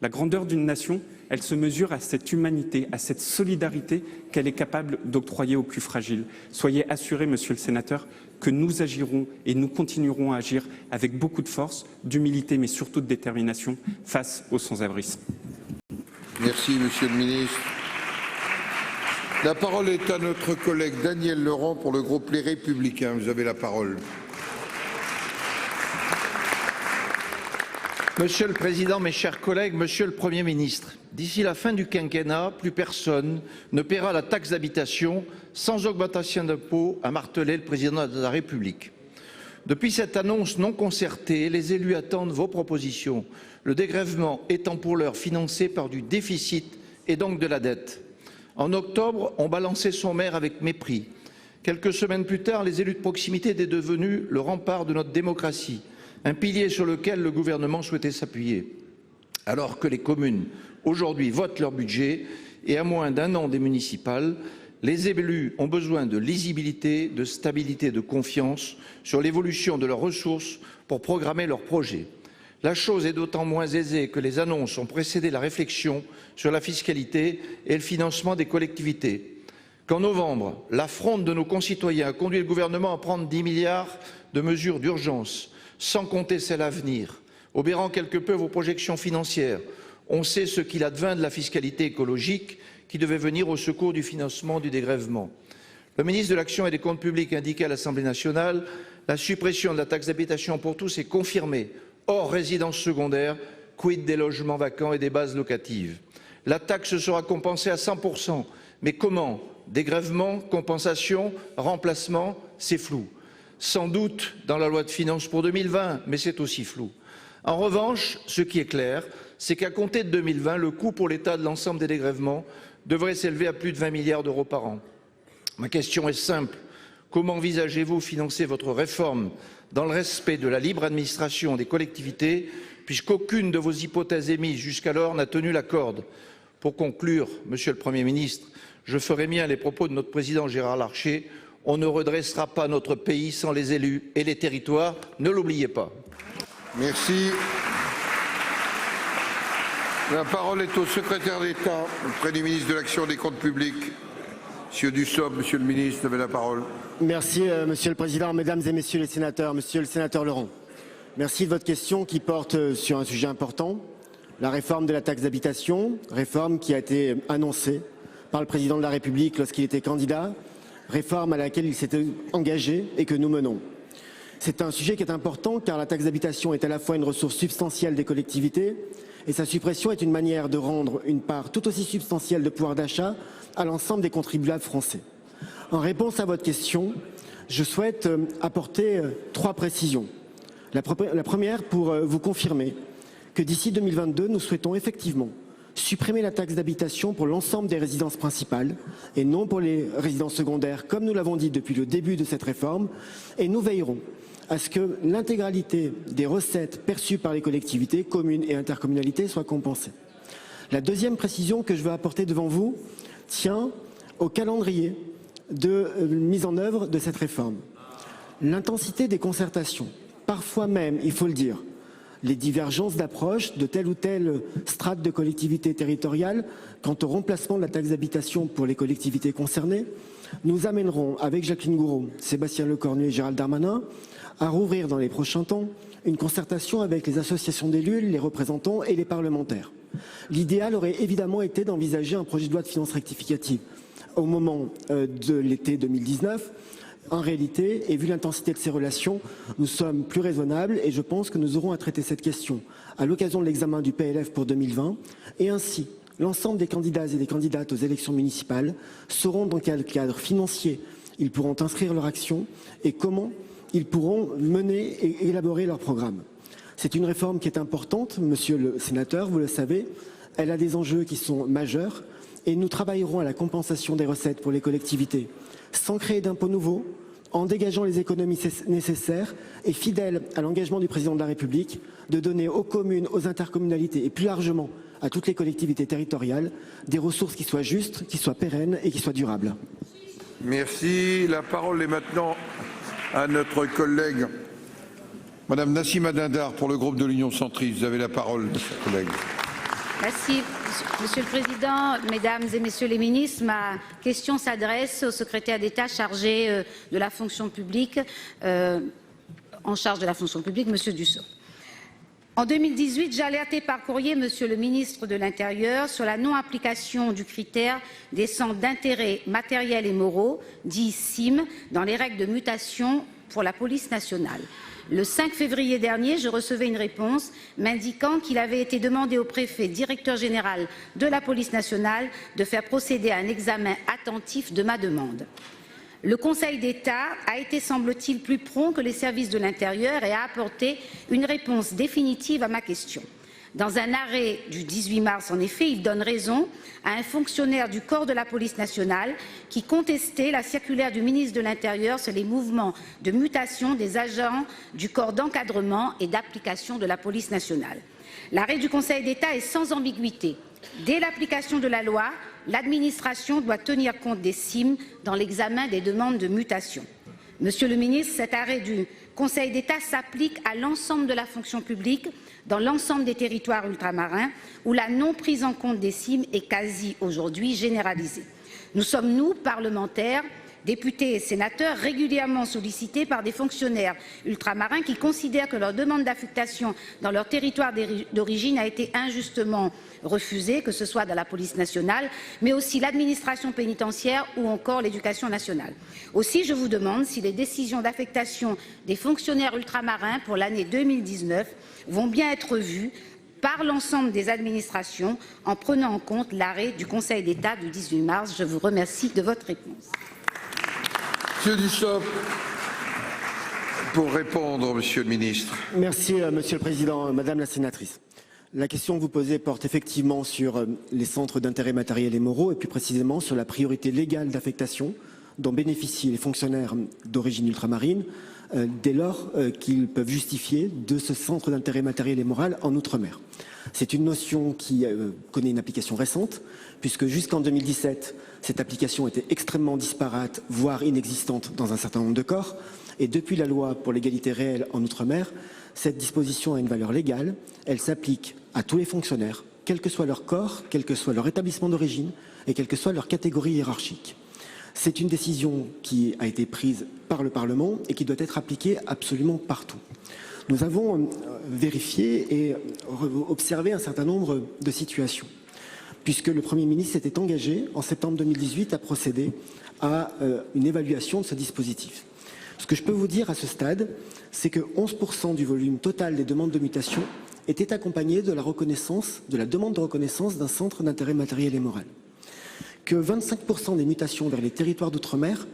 La grandeur d'une nation, elle se mesure à cette humanité, à cette solidarité qu'elle est capable d'octroyer aux plus fragiles. Soyez assurés, Monsieur le Sénateur, que nous agirons et nous continuerons à agir avec beaucoup de force, d'humilité, mais surtout de détermination face aux sans-abrisme. Merci, Monsieur le Ministre. La parole est à notre collègue Daniel Laurent pour le groupe Les Républicains. Vous avez la parole. Monsieur le Président, mes chers collègues, Monsieur le Premier ministre, d'ici la fin du quinquennat, plus personne ne paiera la taxe d'habitation sans augmentation d'impôts, a martelé le Président de la République. Depuis cette annonce non concertée, les élus attendent vos propositions, le dégrèvement étant pour l'heure financé par du déficit et donc de la dette. En octobre, on balançait son maire avec mépris. Quelques semaines plus tard, les élus de proximité étaient devenus le rempart de notre démocratie, un pilier sur lequel le gouvernement souhaitait s'appuyer. Alors que les communes, aujourd'hui, votent leur budget et à moins d'un an des municipales, les élus ont besoin de lisibilité, de stabilité, de confiance sur l'évolution de leurs ressources pour programmer leurs projets. La chose est d'autant moins aisée que les annonces ont précédé la réflexion sur la fiscalité et le financement des collectivités. Qu'en novembre, la fronde de nos concitoyens a conduit le gouvernement à prendre 10 milliards de mesures d'urgence, sans compter celles à venir, obérant quelque peu vos projections financières. On sait ce qu'il advint de la fiscalité écologique qui devait venir au secours du financement du dégrèvement. Le ministre de l'Action et des Comptes publics indiquait à l'Assemblée nationale la suppression de la taxe d'habitation pour tous est confirmée, hors résidence secondaire, quid des logements vacants et des bases locatives. La taxe sera compensée à 100%, mais comment? Dégrèvement, compensation, remplacement, c'est flou. Sans doute dans la loi de finances pour 2020, mais c'est aussi flou. En revanche, ce qui est clair, c'est qu'à compter de 2020, le coût pour l'État de l'ensemble des dégrèvements devrait s'élever à plus de 20 milliards d'euros par an. Ma question est simple. Comment envisagez-vous financer votre réforme dans le respect de la libre administration des collectivités, puisqu'aucune de vos hypothèses émises jusqu'alors n'a tenu la corde? Pour conclure, Monsieur le Premier ministre, je ferai mien les propos de notre président Gérard Larcher. On ne redressera pas notre pays sans les élus et les territoires, ne l'oubliez pas. Merci. La parole est au secrétaire d'État auprès du ministre de l'Action et des Comptes publics. Monsieur Dussopt, monsieur le ministre, vous avez la parole. Merci Monsieur le Président, Mesdames et Messieurs les sénateurs, Monsieur le sénateur Laurent. Merci de votre question qui porte sur un sujet important, la réforme de la taxe d'habitation, réforme qui a été annoncée par le Président de la République lorsqu'il était candidat, réforme à laquelle il s'était engagé et que nous menons. C'est un sujet qui est important car la taxe d'habitation est à la fois une ressource substantielle des collectivités et sa suppression est une manière de rendre une part tout aussi substantielle de pouvoir d'achat à l'ensemble des contribuables français. En réponse à votre question, je souhaite apporter 3 précisions. La première pour vous confirmer que d'ici 2022, nous souhaitons effectivement supprimer la taxe d'habitation pour l'ensemble des résidences principales et non pour les résidences secondaires, comme nous l'avons dit depuis le début de cette réforme. Et nous veillerons à ce que l'intégralité des recettes perçues par les collectivités, communes et intercommunalités soit compensée. La deuxième précision que je veux apporter devant vous tient au calendrier de mise en œuvre de cette réforme. L'intensité des concertations, parfois même, il faut le dire, les divergences d'approche de telle ou telle strate de collectivités territoriales quant au remplacement de la taxe d'habitation pour les collectivités concernées, nous amènerons avec Jacqueline Gourault, Sébastien Lecornu et Gérald Darmanin à rouvrir dans les prochains temps une concertation avec les associations d'élus, les représentants et les parlementaires. L'idéal aurait évidemment été d'envisager un projet de loi de finances rectificative au moment de l'été 2019. En réalité, et vu l'intensité de ces relations, nous sommes plus raisonnables et je pense que nous aurons à traiter cette question à l'occasion de l'examen du PLF pour 2020 et ainsi l'ensemble des candidats et des candidates aux élections municipales sauront dans quel cadre financier ils pourront inscrire leur action et comment ils pourront mener et élaborer leur programme. C'est une réforme qui est importante, monsieur le sénateur, vous le savez, elle a des enjeux qui sont majeurs et nous travaillerons à la compensation des recettes pour les collectivités sans créer d'impôts nouveaux, en dégageant les économies nécessaires et fidèles à l'engagement du président de la République de donner aux communes, aux intercommunalités et plus largement à toutes les collectivités territoriales des ressources qui soient justes, qui soient pérennes et qui soient durables. Merci. La parole est maintenant à notre collègue Madame Nassima Dindar pour le groupe de l'Union centriste. Vous avez la parole, chers collègues. Merci, Monsieur le Président, Mesdames et Messieurs les ministres. Ma question s'adresse au secrétaire d'État chargé de la fonction publique, en charge de la fonction publique, Monsieur Dussopt. En 2018, j'ai alerté par courrier Monsieur le ministre de l'Intérieur sur la non-application du critère des centres d'intérêt matériels et moraux, dits CIM, dans les règles de mutation pour la police nationale. Le 5 février dernier, je recevais une réponse m'indiquant qu'il avait été demandé au préfet directeur général de la police nationale de faire procéder à un examen attentif de ma demande. Le Conseil d'État a été, semble-t-il, plus prompt que les services de l'Intérieur et a apporté une réponse définitive à ma question. Dans un arrêt du 18 mars, en effet, il donne raison à un fonctionnaire du corps de la police nationale qui contestait la circulaire du ministre de l'Intérieur sur les mouvements de mutation des agents du corps d'encadrement et d'application de la police nationale. L'arrêt du Conseil d'État est sans ambiguïté. Dès l'application de la loi, l'administration doit tenir compte des CIM dans l'examen des demandes de mutation. Monsieur le ministre, cet arrêt du Conseil d'État s'applique à l'ensemble de la fonction publique dans l'ensemble des territoires ultramarins où la non prise en compte des CIM est quasi aujourd'hui généralisée. Nous sommes, nous, parlementaires, députés et sénateurs, régulièrement sollicités par des fonctionnaires ultramarins qui considèrent que leur demande d'affectation dans leur territoire d'origine a été injustement refusée, que ce soit dans la police nationale, mais aussi l'administration pénitentiaire ou encore l'éducation nationale. Aussi, je vous demande si les décisions d'affectation des fonctionnaires ultramarins pour l'année 2019 vont bien être vues par l'ensemble des administrations en prenant en compte l'arrêt du Conseil d'État du 18 mars. Je vous remercie de votre réponse. Monsieur Dussopt, pour répondre, Monsieur le ministre. Merci, Monsieur le Président. Madame la sénatrice, la question que vous posez porte effectivement sur les centres d'intérêt matériel et moraux et plus précisément sur la priorité légale d'affectation dont bénéficient les fonctionnaires d'origine ultramarine dès lors qu'ils peuvent justifier de ce centre d'intérêt matériel et moral en Outre-mer. C'est une notion qui connaît une application récente, puisque jusqu'en 2017, cette application était extrêmement disparate, voire inexistante dans un certain nombre de corps. Et depuis la loi pour l'égalité réelle en Outre-mer, cette disposition a une valeur légale. Elle s'applique à tous les fonctionnaires, quel que soit leur corps, quel que soit leur établissement d'origine et quelle que soit leur catégorie hiérarchique. C'est une décision qui a été prise par le Parlement et qui doit être appliquée absolument partout. Nous avons vérifié et observé un certain nombre de situations, puisque le Premier ministre s'était engagé en septembre 2018 à procéder à une évaluation de ce dispositif. Ce que je peux vous dire à ce stade, c'est que 11% du volume total des demandes de mutation était accompagné de la reconnaissance, de la demande de reconnaissance d'un centre d'intérêt matériel et moral. Que 25% des mutations vers les territoires d'outre-mer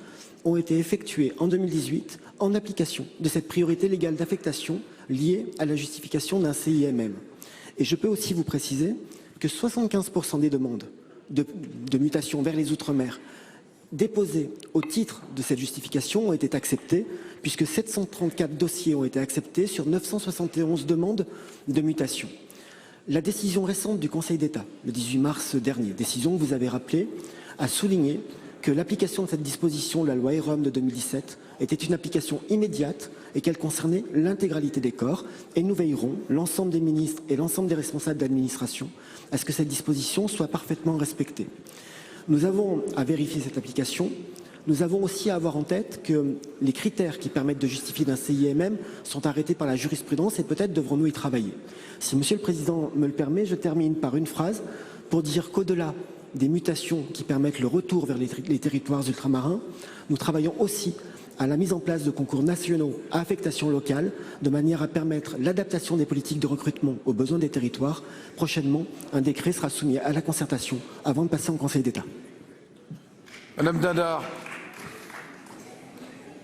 ont été effectuées en 2018 en application de cette priorité légale d'affectation liée à la justification d'un CIMM. Et je peux aussi vous préciser que 75% des demandes de mutation vers les outre-mer déposées au titre de cette justification ont été acceptées, puisque 734 dossiers ont été acceptés sur 971 demandes de mutation. La décision récente du Conseil d'État, le 18 mars dernier, décision que vous avez rappelée, a souligné que l'application de cette disposition de la loi EROM de 2017 était une application immédiate et qu'elle concernait l'intégralité des corps. Et nous veillerons, l'ensemble des ministres et l'ensemble des responsables d'administration, à ce que cette disposition soit parfaitement respectée. Nous avons à vérifier cette application. Nous avons aussi à avoir en tête que les critères qui permettent de justifier d'un CIMM sont arrêtés par la jurisprudence et peut-être devrons-nous y travailler. Si Monsieur le Président me le permet, je termine par une phrase pour dire qu'au-delà des mutations qui permettent le retour vers les territoires ultramarins, nous travaillons aussi à la mise en place de concours nationaux à affectation locale, de manière à permettre l'adaptation des politiques de recrutement aux besoins des territoires. Prochainement, un décret sera soumis à la concertation avant de passer en Conseil d'État. Madame Dindar.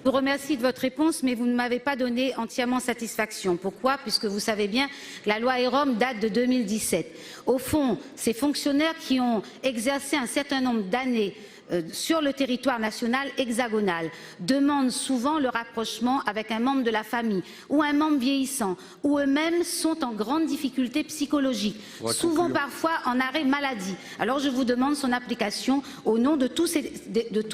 Je vous remercie de votre réponse, mais vous ne m'avez pas donné entièrement satisfaction. Pourquoi? Puisque vous savez bien que la loi EROM date de 2017. Au fond, ces fonctionnaires qui ont exercé un certain nombre d'années sur le territoire national hexagonal demandent souvent le rapprochement avec un membre de la famille ou un membre vieillissant, ou eux-mêmes sont en grande difficulté psychologique, souvent parfois en arrêt maladie. Alors je vous demande son application au nom de tous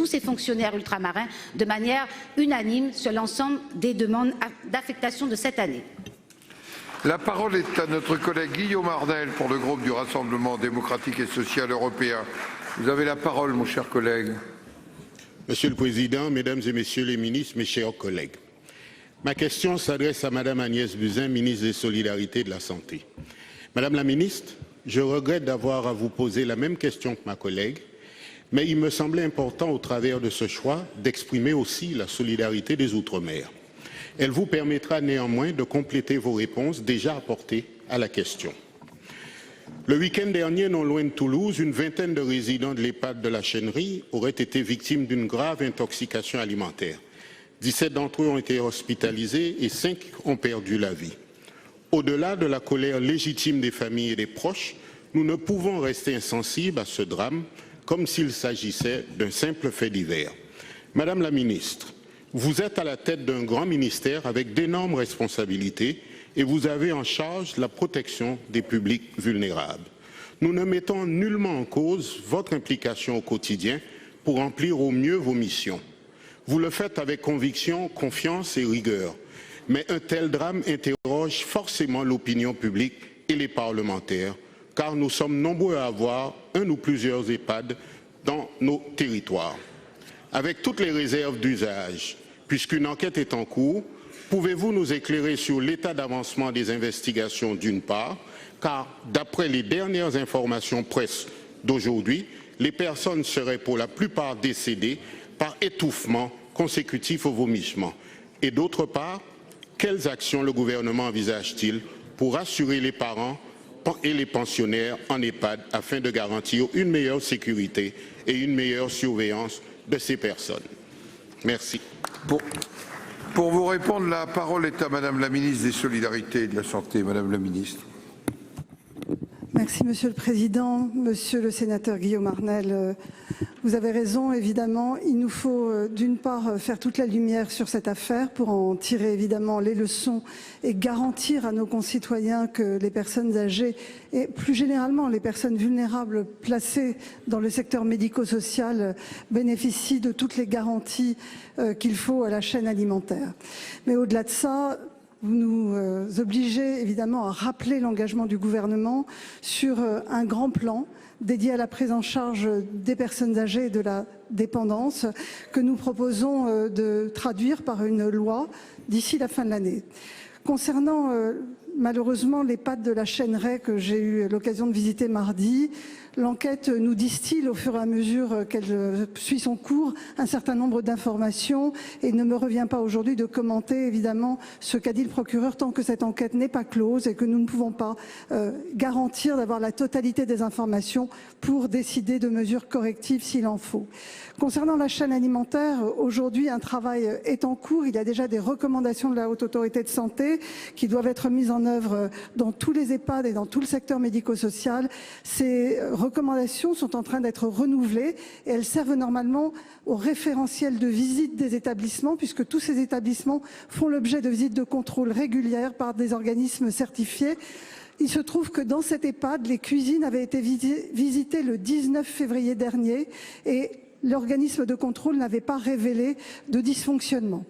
ces fonctionnaires ultramarins de manière unanime sur l'ensemble des demandes d'affectation de cette année. La parole est à notre collègue Guillaume Arnel pour le groupe du Rassemblement démocratique et social européen. Vous avez la parole, mon cher collègue. Monsieur le Président, Mesdames et Messieurs les ministres, mes chers collègues. Ma question s'adresse à Madame Agnès Buzyn, ministre des Solidarités et de la Santé. Madame la ministre, je regrette d'avoir à vous poser la même question que ma collègue, mais il me semblait important, au travers de ce choix, d'exprimer aussi la solidarité des Outre-mer. Elle vous permettra néanmoins de compléter vos réponses déjà apportées à la question. Le week-end dernier, non loin de Toulouse, une vingtaine de résidents de l'EHPAD de la Chênerie auraient été victimes d'une grave intoxication alimentaire. 17 d'entre eux ont été hospitalisés et 5 ont perdu la vie. Au-delà de la colère légitime des familles et des proches, nous ne pouvons rester insensibles à ce drame comme s'il s'agissait d'un simple fait divers. Madame la ministre, vous êtes à la tête d'un grand ministère avec d'énormes responsabilités et vous avez en charge la protection des publics vulnérables. Nous ne mettons nullement en cause votre implication au quotidien pour remplir au mieux vos missions. Vous le faites avec conviction, confiance et rigueur. Mais un tel drame interroge forcément l'opinion publique et les parlementaires, car nous sommes nombreux à avoir un ou plusieurs EHPAD dans nos territoires. Avec toutes les réserves d'usage, puisqu'une enquête est en cours, pouvez-vous nous éclairer sur l'état d'avancement des investigations d'une part, car d'après les dernières informations presse d'aujourd'hui, les personnes seraient pour la plupart décédées par étouffement consécutif au vomissement. Et d'autre part, quelles actions le gouvernement envisage-t-il pour rassurer les parents et les pensionnaires en EHPAD afin de garantir une meilleure sécurité et une meilleure surveillance de ces personnes? Merci. Pour vous répondre, la parole est à Madame la ministre des Solidarités et de la Santé. Madame la ministre. Merci Monsieur le Président. Monsieur le sénateur Guillaume Arnel, Vous avez raison, évidemment, il nous faut d'une part faire toute la lumière sur cette affaire pour en tirer évidemment les leçons et garantir à nos concitoyens que les personnes âgées et plus généralement les personnes vulnérables placées dans le secteur médico-social bénéficient de toutes les garanties qu'il faut à la chaîne alimentaire. Mais au-delà de ça, vous nous obligez évidemment à rappeler l'engagement du gouvernement sur un grand plan dédié à la prise en charge des personnes âgées et de la dépendance que nous proposons de traduire par une loi d'ici la fin de l'année. Concernant malheureusement l'EHPAD de la Chêneraie que j'ai eu l'occasion de visiter mardi, l'enquête nous distille au fur et à mesure qu'elle suit son cours un certain nombre d'informations et il ne me revient pas aujourd'hui de commenter évidemment ce qu'a dit le procureur tant que cette enquête n'est pas close et que nous ne pouvons pas garantir d'avoir la totalité des informations pour décider de mesures correctives s'il en faut. Concernant la chaîne alimentaire, aujourd'hui un travail est en cours. Il y a déjà des recommandations de la Haute Autorité de Santé qui doivent être mises en œuvre dans tous les EHPAD et dans tout le secteur médico-social. Ces recommandations sont en train d'être renouvelées et elles servent normalement au référentiel de visite des établissements puisque tous ces établissements font l'objet de visites de contrôle régulières par des organismes certifiés. Il se trouve que dans cet EHPAD, les cuisines avaient été visitées le 19 février dernier et l'organisme de contrôle n'avait pas révélé de dysfonctionnement.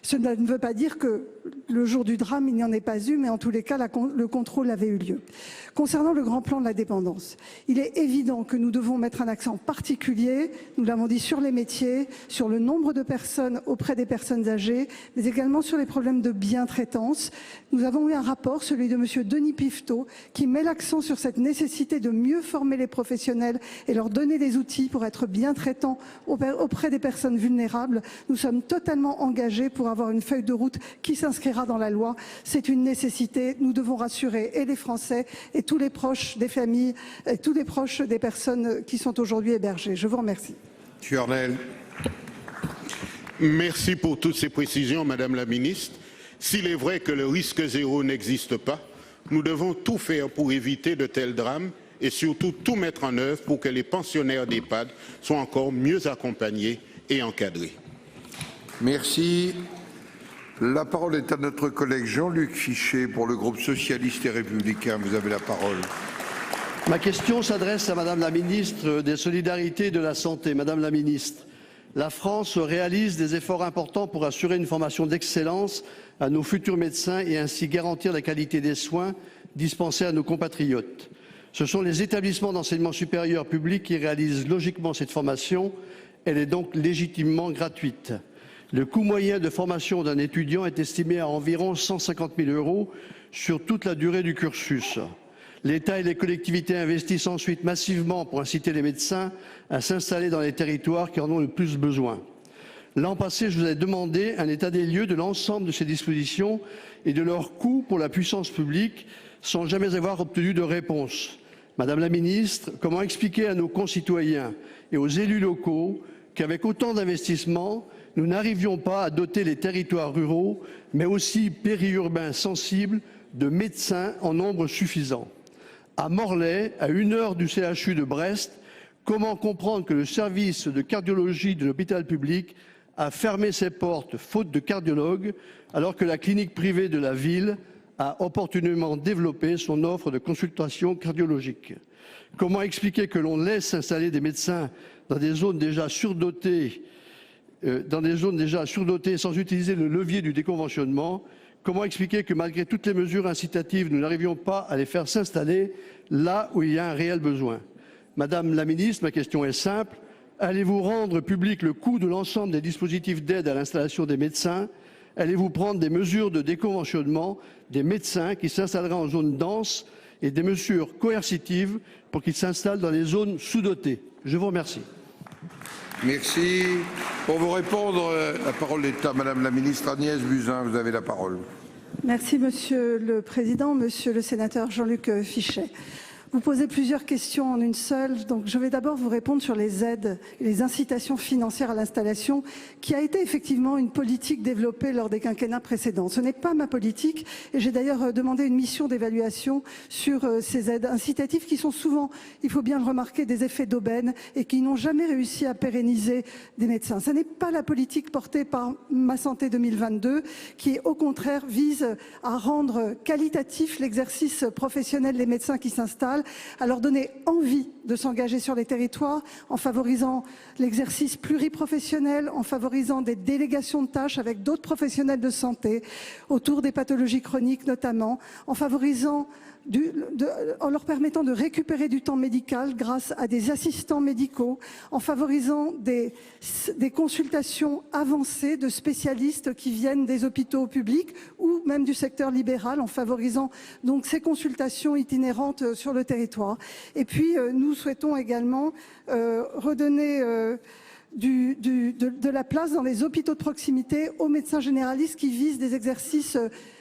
Cela ne veut pas dire que le jour du drame, il n'y en ait pas eu, mais en tous les cas, le contrôle avait eu lieu. Concernant le grand plan de la dépendance, il est évident que nous devons mettre un accent particulier, nous l'avons dit, sur les métiers, sur le nombre de personnes auprès des personnes âgées, mais également sur les problèmes de bientraitance. Nous avons eu un rapport, celui de M. Denis Piveteau, qui met l'accent sur cette nécessité de mieux former les professionnels et leur donner des outils pour être bien traitants auprès des personnes vulnérables. Nous sommes totalement engagés pour avoir une feuille de route qui s'inscrira dans la loi. C'est une nécessité. Nous devons rassurer et les Français et tous les proches des familles et tous les proches des personnes qui sont aujourd'hui hébergées. Je vous remercie. Monsieur Ornel. Merci pour toutes ces précisions, Madame la Ministre. S'il est vrai que le risque zéro n'existe pas, nous devons tout faire pour éviter de tels drames et surtout tout mettre en œuvre pour que les pensionnaires d'EHPAD soient encore mieux accompagnés et encadrés. Merci. La parole est à notre collègue Jean-Luc Fichet pour le groupe socialiste et républicain. Vous avez la parole. Ma question s'adresse à Madame la ministre des Solidarités et de la Santé. Madame la ministre, la France réalise des efforts importants pour assurer une formation d'excellence à nos futurs médecins et ainsi garantir la qualité des soins dispensés à nos compatriotes. Ce sont les établissements d'enseignement supérieur public qui réalisent logiquement cette formation. Elle est donc légitimement gratuite. Le coût moyen de formation d'un étudiant est estimé à environ 150 000 € sur toute la durée du cursus. L'État et les collectivités investissent ensuite massivement pour inciter les médecins à s'installer dans les territoires qui en ont le plus besoin. L'an passé, je vous ai demandé un état des lieux de l'ensemble de ces dispositions et de leur coût pour la puissance publique sans jamais avoir obtenu de réponse. Madame la ministre, comment expliquer à nos concitoyens et aux élus locaux qu'avec autant d'investissements, nous n'arrivions pas à doter les territoires ruraux, mais aussi périurbains sensibles, de médecins en nombre suffisant. À Morlaix, à 1 heure du CHU de Brest, comment comprendre que le service de cardiologie de l'hôpital public a fermé ses portes faute de cardiologues, alors que la clinique privée de la ville a opportunément développé son offre de consultation cardiologique? Comment expliquer que l'on laisse s'installer des médecins dans des zones déjà surdotées sans utiliser le levier du déconventionnement? Comment expliquer que malgré toutes les mesures incitatives, nous n'arrivions pas à les faire s'installer là où il y a un réel besoin? Madame la ministre, ma question est simple. Allez-vous rendre public le coût de l'ensemble des dispositifs d'aide à l'installation des médecins? Allez-vous prendre des mesures de déconventionnement des médecins qui s'installeraient en zone dense et des mesures coercitives pour qu'ils s'installent dans les zones sous-dotées? Je vous remercie. Merci. Pour vous répondre, la parole est à Madame la ministre Agnès Buzyn. Vous avez la parole. Merci Monsieur le Président, Monsieur le Sénateur Jean-Luc Fichet. Vous posez plusieurs questions en une seule. Donc, je vais d'abord vous répondre sur les aides et les incitations financières à l'installation, qui a été effectivement une politique développée lors des quinquennats précédents. Ce n'est pas ma politique et j'ai d'ailleurs demandé une mission d'évaluation sur ces aides incitatives qui sont souvent, il faut bien le remarquer, des effets d'aubaine et qui n'ont jamais réussi à pérenniser des médecins. Ce n'est pas la politique portée par Ma Santé 2022 qui, au contraire, vise à rendre qualitatif l'exercice professionnel des médecins qui s'installent, à leur donner envie de s'engager sur les territoires en favorisant l'exercice pluriprofessionnel, en favorisant des délégations de tâches avec d'autres professionnels de santé autour des pathologies chroniques notamment, en favorisant en leur permettant de récupérer du temps médical grâce à des assistants médicaux, en favorisant des consultations avancées de spécialistes qui viennent des hôpitaux publics ou même du secteur libéral, en favorisant donc ces consultations itinérantes sur le territoire. Et puis, nous souhaitons également redonner de la place dans les hôpitaux de proximité aux médecins généralistes qui visent des exercices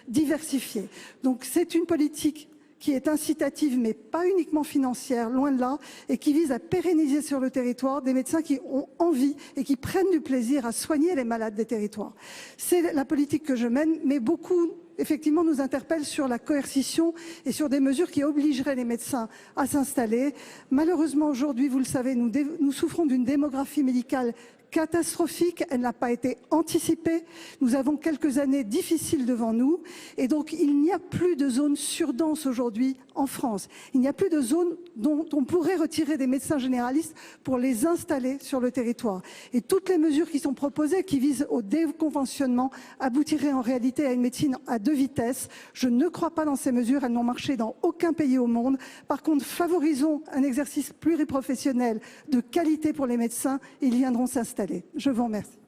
diversifiés. Donc, c'est une politique qui est incitative, mais pas uniquement financière, loin de là, et qui vise à pérenniser sur le territoire des médecins qui ont envie et qui prennent du plaisir à soigner les malades des territoires. C'est la politique que je mène, mais beaucoup, effectivement, nous interpellent sur la coercition et sur des mesures qui obligeraient les médecins à s'installer. Malheureusement, aujourd'hui, vous le savez, nous souffrons d'une démographie médicale catastrophique, elle n'a pas été anticipée. Nous avons quelques années difficiles devant nous et donc il n'y a plus de zones surdenses aujourd'hui en France. Il n'y a plus de zones dont on pourrait retirer des médecins généralistes pour les installer sur le territoire. Et toutes les mesures qui sont proposées, qui visent au déconventionnement, aboutiraient en réalité à une médecine à deux vitesses. Je ne crois pas dans ces mesures, elles n'ont marché dans aucun pays au monde. Par contre, favorisons un exercice pluriprofessionnel de qualité pour les médecins, ils viendront s'installer. Je vous remercie.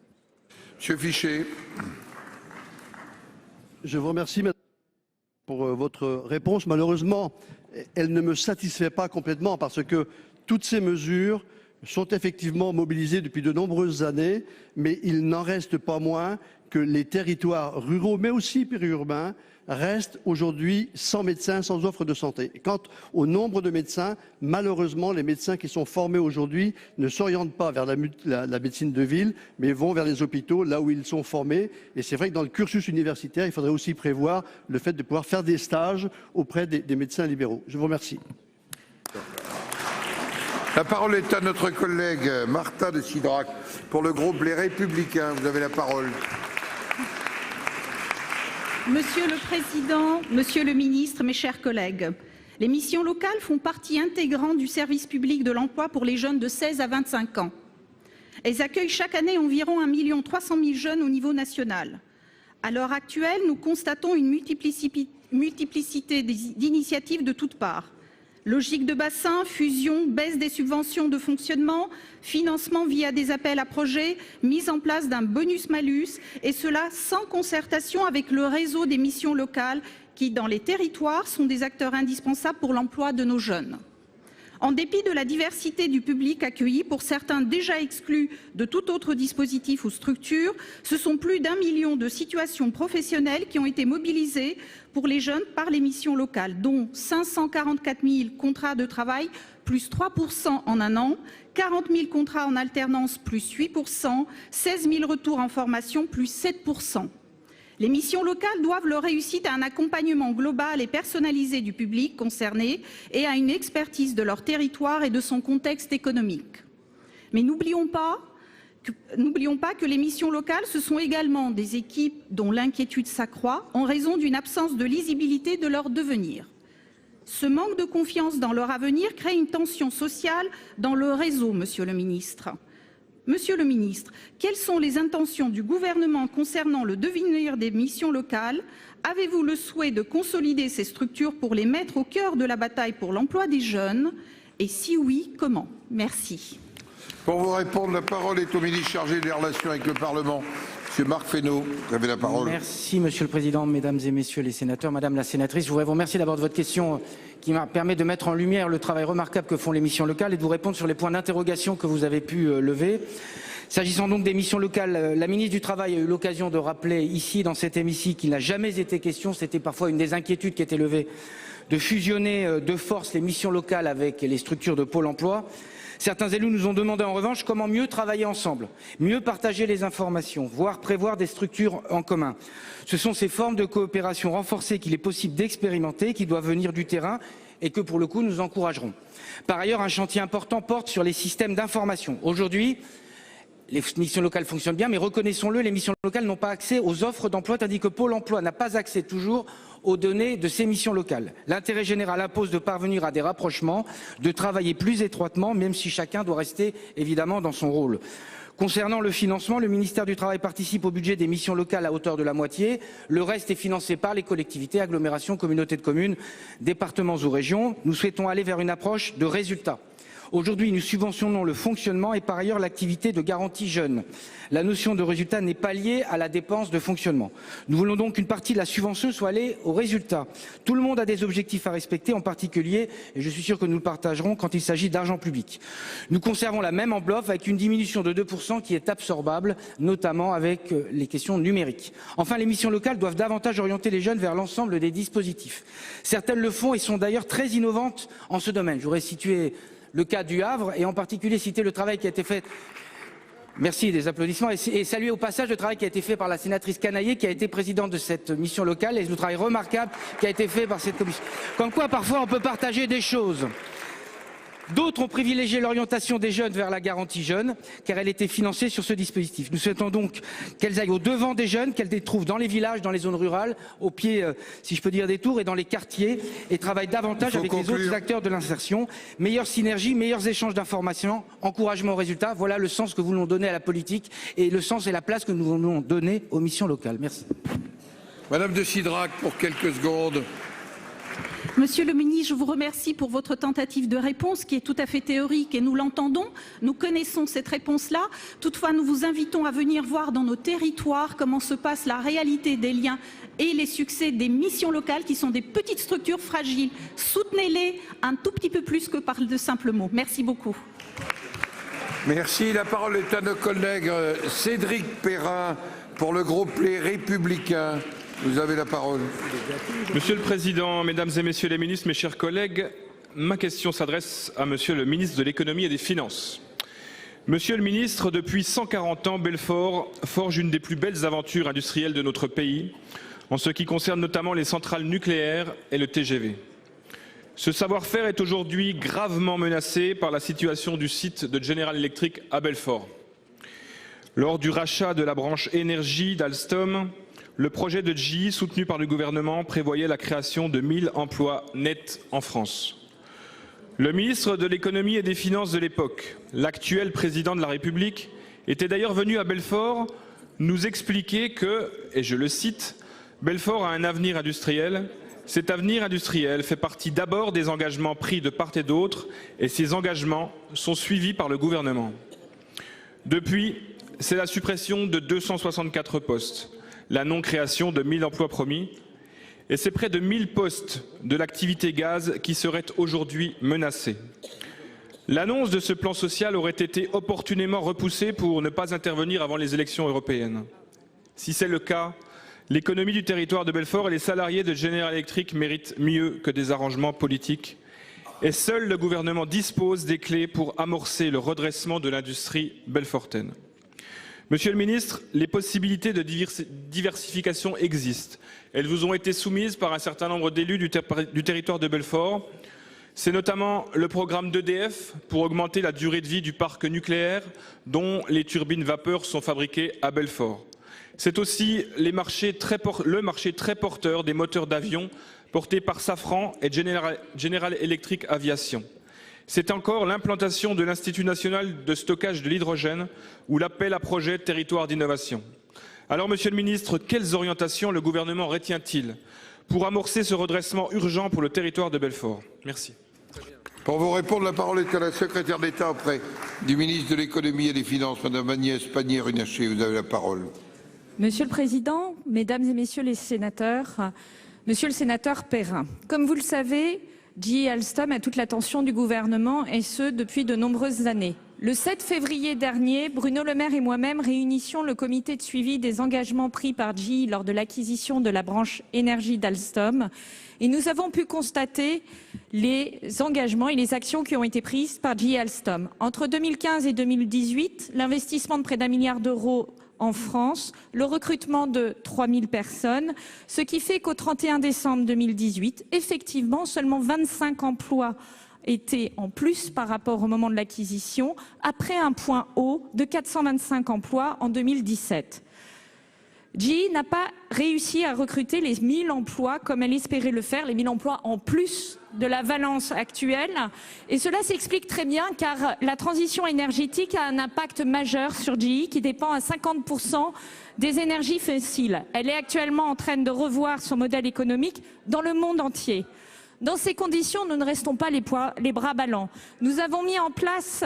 Monsieur Fichet. Je vous remercie pour votre réponse. Malheureusement, elle ne me satisfait pas complètement parce que toutes ces mesures sont effectivement mobilisées depuis de nombreuses années, mais il n'en reste pas moins que les territoires ruraux, mais aussi périurbains, restent aujourd'hui sans médecins, sans offre de santé. Et quant au nombre de médecins, malheureusement, les médecins qui sont formés aujourd'hui ne s'orientent pas vers la médecine de ville, mais vont vers les hôpitaux, là où ils sont formés. Et c'est vrai que dans le cursus universitaire, il faudrait aussi prévoir le fait de pouvoir faire des stages auprès des médecins libéraux. Je vous remercie. La parole est à notre collègue Marta de Cidrac pour le groupe Les Républicains. Vous avez la parole. Monsieur le Président, Monsieur le Ministre, mes chers collègues, les missions locales font partie intégrante du service public de l'emploi pour les jeunes de 16 à 25 ans. Elles accueillent chaque année environ 1 300 000 jeunes au niveau national. À l'heure actuelle, nous constatons une multiplicité d'initiatives de toutes parts. Logique de bassin, fusion, baisse des subventions de fonctionnement, financement via des appels à projets, mise en place d'un bonus-malus, et cela sans concertation avec le réseau des missions locales qui, dans les territoires, sont des acteurs indispensables pour l'emploi de nos jeunes. En dépit de la diversité du public accueilli, pour certains déjà exclus de tout autre dispositif ou structure, ce sont plus d'1 million de situations professionnelles qui ont été mobilisées pour les jeunes par les missions locales, dont 544 000 contrats de travail, plus 3% en un an, 40 000 contrats en alternance, plus 8%, 16 000 retours en formation, plus 7%. Les missions locales doivent leur réussite à un accompagnement global et personnalisé du public concerné et à une expertise de leur territoire et de son contexte économique. Mais n'oublions pas que les missions locales, ce sont également des équipes dont l'inquiétude s'accroît en raison d'une absence de lisibilité de leur devenir. Ce manque de confiance dans leur avenir crée une tension sociale dans le réseau, Monsieur le Ministre. Monsieur le Ministre, quelles sont les intentions du gouvernement concernant le devenir des missions locales? Avez-vous le souhait de consolider ces structures pour les mettre au cœur de la bataille pour l'emploi des jeunes? Et si oui, comment? Merci. Pour vous répondre, la parole est au ministre chargé des Relations avec le Parlement. Monsieur Marc Fesneau, vous avez la parole. Merci Monsieur le Président, Mesdames et Messieurs les sénateurs, Madame la sénatrice, je voudrais vous remercier d'abord de votre question qui permet de mettre en lumière le travail remarquable que font les missions locales et de vous répondre sur les points d'interrogation que vous avez pu lever. S'agissant donc des missions locales, la ministre du Travail a eu l'occasion de rappeler ici dans cet hémicycle qu'il n'a jamais été question, c'était parfois une des inquiétudes qui était levée de fusionner de force les missions locales avec les structures de Pôle emploi. Certains élus nous ont demandé en revanche comment mieux travailler ensemble, mieux partager les informations, voire prévoir des structures en commun. Ce sont ces formes de coopération renforcée qu'il est possible d'expérimenter, qui doivent venir du terrain et que pour le coup nous encouragerons. Par ailleurs, un chantier important porte sur les systèmes d'information. Aujourd'hui, les missions locales fonctionnent bien, mais reconnaissons-le, les missions locales n'ont pas accès aux offres d'emploi, tandis que Pôle emploi n'a pas accès toujours aux données de ces missions locales. L'intérêt général impose de parvenir à des rapprochements, de travailler plus étroitement, même si chacun doit rester évidemment dans son rôle. Concernant le financement, le ministère du Travail participe au budget des missions locales à hauteur de la moitié. Le reste est financé par les collectivités, agglomérations, communautés de communes, départements ou régions. Nous souhaitons aller vers une approche de résultats. Aujourd'hui, nous subventionnons le fonctionnement et par ailleurs l'activité de garantie jeune. La notion de résultat n'est pas liée à la dépense de fonctionnement. Nous voulons donc qu'une partie de la subvention soit allée au résultat. Tout le monde a des objectifs à respecter, en particulier, et je suis sûr que nous le partagerons quand il s'agit d'argent public. Nous conservons la même enveloppe avec une diminution de 2% qui est absorbable, notamment avec les questions numériques. Enfin, les missions locales doivent davantage orienter les jeunes vers l'ensemble des dispositifs. Certaines le font et sont d'ailleurs très innovantes en ce domaine. Je voudrais situer le cas du Havre et en particulier citer le travail qui a été fait. Merci des applaudissements et saluer au passage le travail qui a été fait par la sénatrice Canaillé qui a été présidente de cette mission locale et le travail remarquable qui a été fait par cette commission. Comme quoi parfois on peut partager des choses. D'autres ont privilégié l'orientation des jeunes vers la garantie jeune, car elle était financée sur ce dispositif. Nous souhaitons donc qu'elles aillent au devant des jeunes, qu'elles les trouvent dans les villages, dans les zones rurales, au pied, si je peux dire, des tours et dans les quartiers, et travaillent davantage avec les autres acteurs de l'insertion. Meilleure synergie, meilleurs échanges d'informations, encouragement aux résultats. Voilà le sens que nous voulons donner à la politique et le sens et la place que nous voulons donner aux missions locales. Merci. Madame de Cidrac, pour quelques secondes. Monsieur le ministre, je vous remercie pour votre tentative de réponse qui est tout à fait théorique et nous l'entendons. Nous connaissons cette réponse-là. Toutefois, nous vous invitons à venir voir dans nos territoires comment se passe la réalité des liens et les succès des missions locales qui sont des petites structures fragiles. Soutenez-les un tout petit peu plus que par de simples mots. Merci beaucoup. Merci. La parole est à nos collègues Cédric Perrin pour le groupe Les Républicains. Vous avez la parole. Monsieur le Président, Mesdames et Messieurs les ministres, mes chers collègues, ma question s'adresse à Monsieur le ministre de l'Économie et des Finances. Monsieur le ministre, depuis 140 ans, Belfort forge une des plus belles aventures industrielles de notre pays, en ce qui concerne notamment les centrales nucléaires et le TGV. Ce savoir-faire est aujourd'hui gravement menacé par la situation du site de General Electric à Belfort. Lors du rachat de la branche énergie d'Alstom, le projet de GE, soutenu par le gouvernement, prévoyait la création de 1000 emplois nets en France. Le ministre de l'Économie et des Finances de l'époque, l'actuel président de la République, était d'ailleurs venu à Belfort nous expliquer que, et je le cite, « Belfort a un avenir industriel. Cet avenir industriel fait partie d'abord des engagements pris de part et d'autre et ces engagements sont suivis par le gouvernement. » Depuis, c'est la suppression de 264 postes. La non-création de 1000 emplois promis. Et c'est près de 1000 postes de l'activité gaz qui seraient aujourd'hui menacés. L'annonce de ce plan social aurait été opportunément repoussée pour ne pas intervenir avant les élections européennes. Si c'est le cas, l'économie du territoire de Belfort et les salariés de General Electric méritent mieux que des arrangements politiques. Et seul le gouvernement dispose des clés pour amorcer le redressement de l'industrie belfortaine. Monsieur le ministre, les possibilités de diversification existent. Elles vous ont été soumises par un certain nombre d'élus du territoire de Belfort. C'est notamment le programme d'EDF pour augmenter la durée de vie du parc nucléaire dont les turbines vapeur sont fabriquées à Belfort. C'est aussi le marché très porteur des moteurs d'avion portés par Safran et General Electric Aviation. C'est encore l'implantation de l'Institut national de stockage de l'hydrogène ou l'appel à projet territoire d'innovation. Alors, Monsieur le ministre, quelles orientations le gouvernement retient-il pour amorcer ce redressement urgent pour le territoire de Belfort? Merci. Pour vous répondre, la parole est à la secrétaire d'État auprès du ministre de l'Économie et des Finances, Madame Agnès Pannier-Runacher. Vous avez la parole. Monsieur le Président, Mesdames et Messieurs les sénateurs, Monsieur le sénateur Perrin, comme vous le savez, GE Alstom a toute l'attention du gouvernement et ce depuis de nombreuses années. Le 7 février dernier, Bruno Le Maire et moi-même réunissions le comité de suivi des engagements pris par GE lors de l'acquisition de la branche énergie d'Alstom. Et nous avons pu constater les engagements et les actions qui ont été prises par GE Alstom. Entre 2015 et 2018, l'investissement de près d'1 milliard d'euros en France, le recrutement de 3000 personnes, ce qui fait qu'au 31 décembre 2018, effectivement, seulement 25 emplois étaient en plus par rapport au moment de l'acquisition, après un point haut de 425 emplois en 2017. GE n'a pas réussi à recruter les 1000 emplois comme elle espérait le faire, les 1000 emplois en plus de la Valence actuelle. Et cela s'explique très bien car la transition énergétique a un impact majeur sur GE qui dépend à 50% des énergies fossiles. Elle est actuellement en train de revoir son modèle économique dans le monde entier. Dans ces conditions, nous ne restons pas les bras ballants. Nous avons mis en place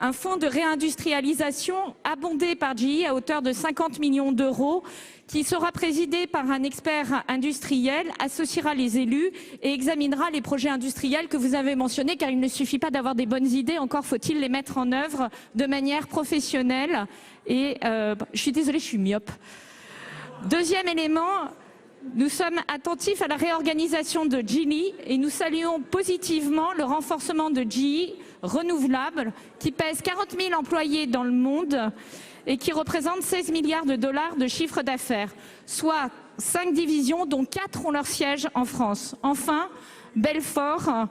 un fonds de réindustrialisation abondé par GE à hauteur de 50 millions d'euros qui sera présidé par un expert industriel, associera les élus et examinera les projets industriels que vous avez mentionnés, car il ne suffit pas d'avoir des bonnes idées, encore faut-il les mettre en œuvre de manière professionnelle. Et je suis désolée, je suis myope. Deuxième élément, nous sommes attentifs à la réorganisation de GE et nous saluons positivement le renforcement de GE renouvelable qui pèse 40 000 employés dans le monde et qui représente 16 milliards de dollars de chiffre d'affaires, soit 5 divisions dont 4 ont leur siège en France. Enfin, Belfort,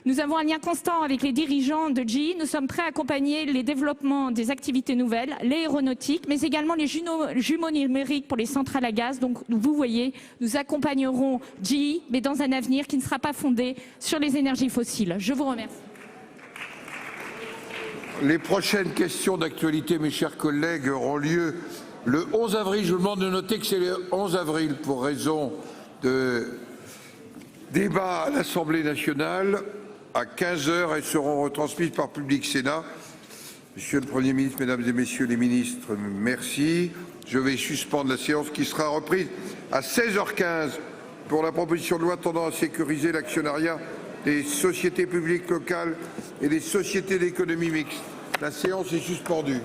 nous avons un lien constant avec les dirigeants de GE. Nous sommes prêts à accompagner les développements des activités nouvelles, l'aéronautique, mais également les jumeaux numériques pour les centrales à gaz. Donc, vous voyez, nous accompagnerons GE, mais dans un avenir qui ne sera pas fondé sur les énergies fossiles. Je vous remercie. Les prochaines questions d'actualité, mes chers collègues, auront lieu le 11 avril. Je vous demande de noter que c'est le 11 avril pour raison de débat à l'Assemblée nationale à 15h et seront retransmises par Public Sénat. Monsieur le Premier ministre, Mesdames et Messieurs les ministres, merci. Je vais suspendre la séance qui sera reprise à 16h15 pour la proposition de loi tendant à sécuriser l'actionnariat des sociétés publiques locales et des sociétés d'économie mixte. La séance est suspendue.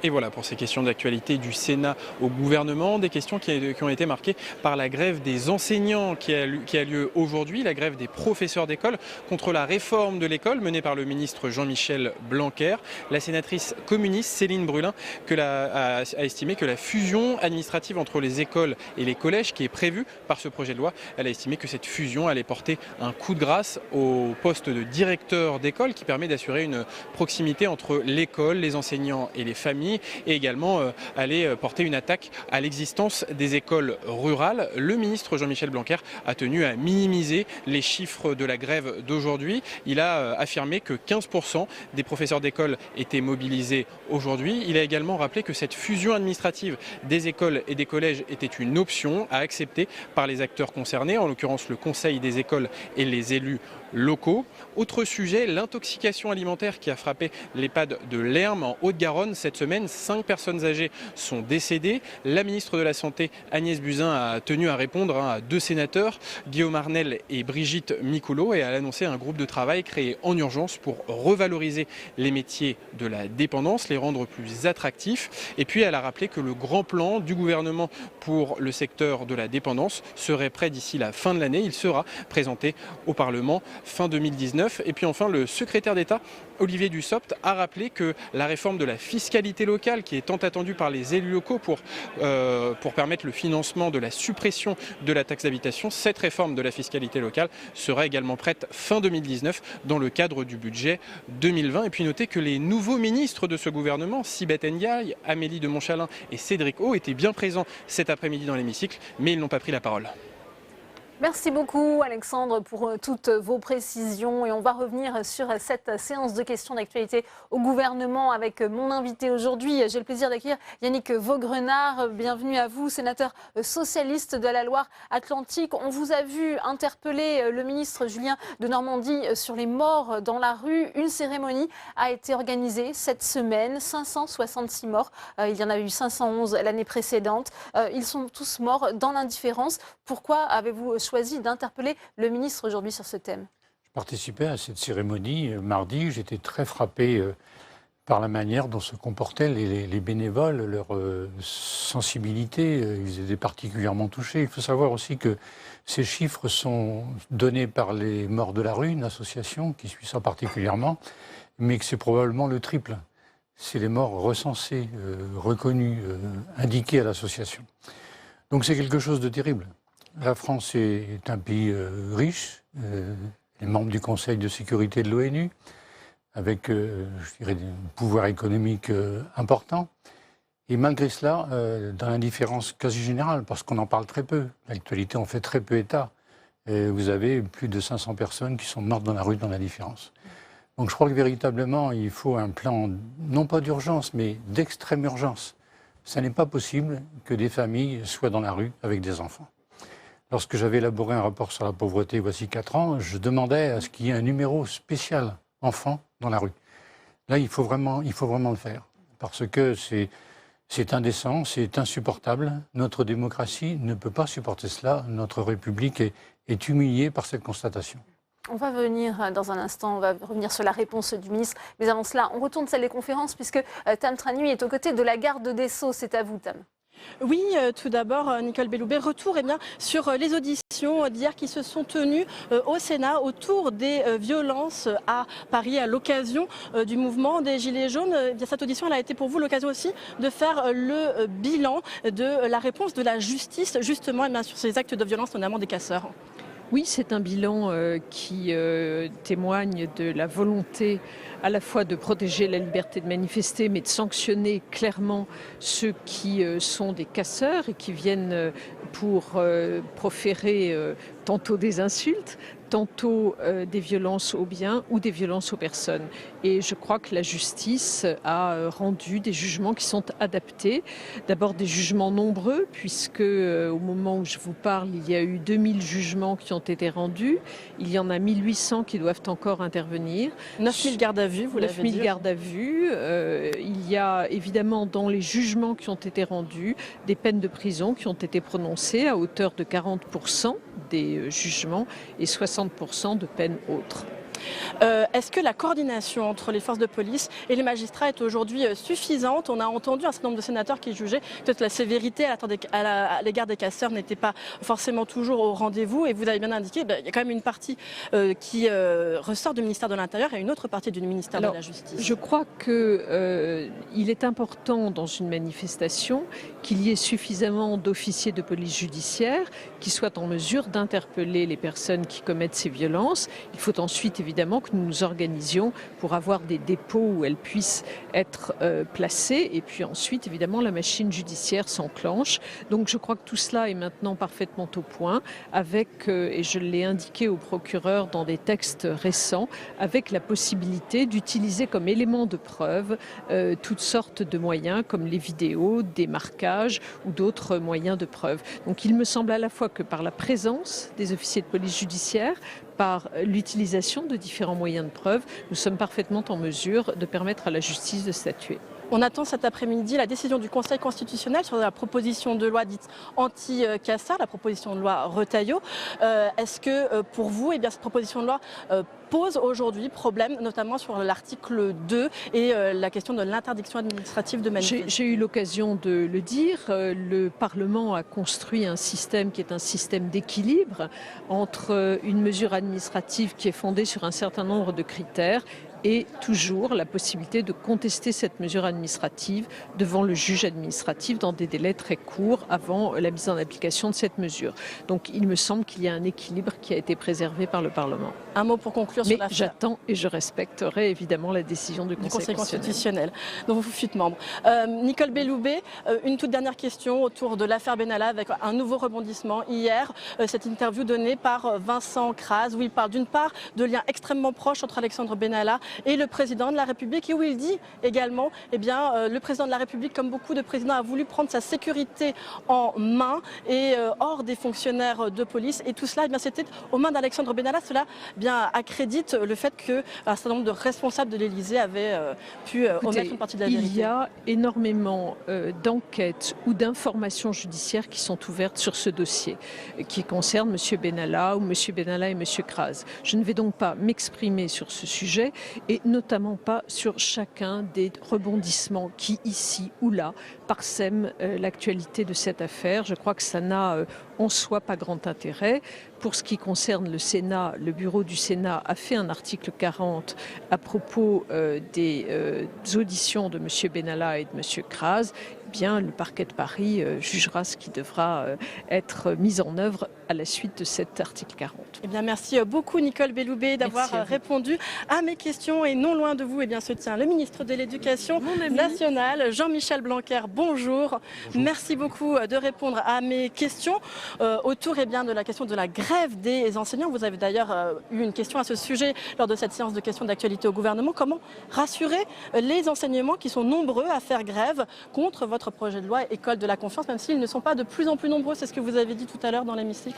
Et voilà pour ces questions d'actualité du Sénat au gouvernement, des questions qui ont été marquées par la grève des enseignants qui a lieu aujourd'hui, la grève des professeurs d'école contre la réforme de l'école menée par le ministre Jean-Michel Blanquer. La sénatrice communiste Céline Brulin a estimé que la fusion administrative entre les écoles et les collèges qui est prévue par ce projet de loi, elle a estimé que cette fusion allait porter un coup de grâce au poste de directeur d'école qui permet d'assurer une proximité entre l'école, les enseignants et les familles, et également aller porter une attaque à l'existence des écoles rurales. Le ministre Jean-Michel Blanquer a tenu à minimiser les chiffres de la grève d'aujourd'hui. Il a affirmé que 15% des professeurs d'école étaient mobilisés aujourd'hui. Il a également rappelé que cette fusion administrative des écoles et des collèges était une option à accepter par les acteurs concernés, en l'occurrence le Conseil des écoles et les élus locaux. Autre sujet, l'intoxication alimentaire qui a frappé l'EHPAD de Lerme en Haute-Garonne cette semaine. 5 personnes âgées sont décédées. La ministre de la Santé, Agnès Buzyn, a tenu à répondre à 2 sénateurs, Guillaume Arnel et Brigitte Micouleau, et elle a annoncé un groupe de travail créé en urgence pour revaloriser les métiers de la dépendance, les rendre plus attractifs. Et puis elle a rappelé que le grand plan du gouvernement pour le secteur de la dépendance serait prêt d'ici la fin de l'année. Il sera présenté au Parlement fin 2019. Et puis enfin, le secrétaire d'État Olivier Dussopt a rappelé que la réforme de la fiscalité locale, qui est tant attendue par les élus locaux pour permettre le financement de la suppression de la taxe d'habitation, cette réforme de la fiscalité locale sera également prête fin 2019 dans le cadre du budget 2020. Et puis notez que les nouveaux ministres de ce gouvernement, Sibeth Ndiaye, Amélie de Montchalin et Cédric O, étaient bien présents cet après-midi dans l'hémicycle, mais ils n'ont pas pris la parole. Merci beaucoup Alexandre pour toutes vos précisions et on va revenir sur cette séance de questions d'actualité au gouvernement avec mon invité aujourd'hui. J'ai le plaisir d'accueillir Yannick Vaugrenard. Bienvenue à vous, sénateur socialiste de la Loire-Atlantique. On vous a vu interpeller le ministre Julien Denormandie sur les morts dans la rue. Une cérémonie a été organisée cette semaine, 566 morts. Il y en a eu 511 l'année précédente. Ils sont tous morts dans l'indifférence. Pourquoi avez-vous choisi d'interpeller le ministre aujourd'hui sur ce thème. Je participais à cette cérémonie mardi. J'étais très frappé par la manière dont se comportaient les bénévoles, leur sensibilité. Ils étaient particulièrement touchés. Il faut savoir aussi que ces chiffres sont donnés par les Morts de la rue, une association qui suit ça particulièrement, mais que c'est probablement le triple. C'est les morts recensés, reconnus, indiqués à l'association. Donc c'est quelque chose de terrible. La France est un pays riche, les membres du Conseil de sécurité de l'ONU, avec, je dirais, un pouvoir économique important. Et malgré cela, dans l'indifférence quasi générale, parce qu'on en parle très peu, l'actualité en fait très peu état, vous avez plus de 500 personnes qui sont mortes dans la rue dans l'indifférence. Donc je crois que véritablement, il faut un plan, non pas d'urgence, mais d'extrême urgence. Ça n'est pas possible que des familles soient dans la rue avec des enfants. Lorsque j'avais élaboré un rapport sur la pauvreté voici 4 ans, je demandais à ce qu'il y ait un numéro spécial enfants dans la rue. Là, il faut vraiment le faire, parce que c'est indécent, c'est insupportable. Notre démocratie ne peut pas supporter cela. Notre République est humiliée par cette constatation. On va venir dans un instant, on va revenir sur la réponse du ministre. Mais avant cela, on retourne salle des conférences puisque Tam Traniui est aux côtés de la garde des Sceaux. C'est à vous, Tam. Oui, tout d'abord, Nicole Belloubet, retour sur les auditions d'hier qui se sont tenues au Sénat autour des violences à Paris à l'occasion du mouvement des Gilets jaunes. Cette audition elle a été pour vous l'occasion aussi de faire le bilan de la réponse de la justice justement sur ces actes de violence, notamment des casseurs. Oui, c'est un bilan qui témoigne de la volonté à la fois de protéger la liberté de manifester, mais de sanctionner clairement ceux qui sont des casseurs et qui viennent pour proférer tantôt des insultes, tantôt des violences aux biens ou des violences aux personnes. Et je crois que la justice a rendu des jugements qui sont adaptés. D'abord des jugements nombreux, puisque au moment où je vous parle, il y a eu 2000 jugements qui ont été rendus. Il y en a 1800 qui doivent encore intervenir. 9000 gardes à vue, vous l'avez dit. 9000 gardes à vue. Il y a évidemment dans les jugements qui ont été rendus des peines de prison qui ont été prononcées à hauteur de 40% des jugements et 60% de peines autres. Est-ce que la coordination entre les forces de police et les magistrats est aujourd'hui suffisante? On a entendu un certain nombre de sénateurs qui jugeaient que la sévérité à l'égard des casseurs n'était pas forcément toujours au rendez-vous. Et vous avez bien indiqué, il y a quand même une partie qui ressort du ministère de l'Intérieur et une autre partie du ministère de la Justice. Je crois qu'il est important dans une manifestation qu'il y ait suffisamment d'officiers de police judiciaire qui soient en mesure d'interpeller les personnes qui commettent ces violences. Il faut ensuite évidemment que nous nous organisions pour avoir des dépôts où elles puissent être placées et puis ensuite évidemment la machine judiciaire s'enclenche. Donc je crois que tout cela est maintenant parfaitement au point avec, et je l'ai indiqué au procureur dans des textes récents, avec la possibilité d'utiliser comme élément de preuve toutes sortes de moyens comme les vidéos, des marquages ou d'autres moyens de preuve. Donc il me semble à la fois que par la présence des officiers de police judiciaire, par l'utilisation de différents moyens de preuve, nous sommes parfaitement en mesure de permettre à la justice de statuer. On attend cet après-midi la décision du Conseil constitutionnel sur la proposition de loi dite anti-casseurs, la proposition de loi Retailleau. Est-ce que pour vous, cette proposition de loi pose aujourd'hui problème, notamment sur l'article 2 et la question de l'interdiction administrative de manifester? J'ai eu l'occasion de le dire. Le Parlement a construit un système qui est un système d'équilibre entre une mesure administrative qui est fondée sur un certain nombre de critères et toujours la possibilité de contester cette mesure administrative devant le juge administratif dans des délais très courts avant la mise en application de cette mesure. Donc il me semble qu'il y a un équilibre qui a été préservé par le Parlement. Un mot pour conclure sur l'affaire. Mais j'attends et je respecterai évidemment la décision du Conseil constitutionnel. dont vous fûtes membre. Nicole Belloubet, une toute dernière question autour de l'affaire Benalla avec un nouveau rebondissement. Hier, cette interview donnée par Vincent Kras où il parle d'une part de liens extrêmement proches entre Alexandre Benalla et le président de la République, et où il dit également, le président de la République, comme beaucoup de présidents, a voulu prendre sa sécurité en main et hors des fonctionnaires de police. Et tout cela, c'était aux mains d'Alexandre Benalla. Cela accrédite le fait qu'un certain nombre de responsables de l'Élysée avaient pu omettre une partie de la vérité. Il y a énormément d'enquêtes ou d'informations judiciaires qui sont ouvertes sur ce dossier, qui concernent M. Benalla ou M. Benalla et M. Kras. Je ne vais donc pas m'exprimer sur ce sujet et notamment pas sur chacun des rebondissements qui, ici ou là, parsèment l'actualité de cette affaire. Je crois que ça n'a en soi pas grand intérêt. Pour ce qui concerne le Sénat, le bureau du Sénat a fait un article 40 à propos des auditions de M. Benalla et de M. Kras. Le parquet de Paris jugera ce qui devra être mis en œuvre à la suite de cet article 40. Merci beaucoup Nicole Belloubet d'avoir répondu à mes questions. Et non loin de vous, se tient le ministre de l'Éducation nationale, Jean-Michel Blanquer. Bonjour. Merci beaucoup de répondre à mes questions autour de la question de la grève des enseignants. Vous avez d'ailleurs eu une question à ce sujet lors de cette séance de questions d'actualité au gouvernement. Comment rassurer les enseignements qui sont nombreux à faire grève contre votre projet de loi École de la confiance, même s'ils ne sont pas de plus en plus nombreux? C'est ce que vous avez dit tout à l'heure dans l'hémicycle.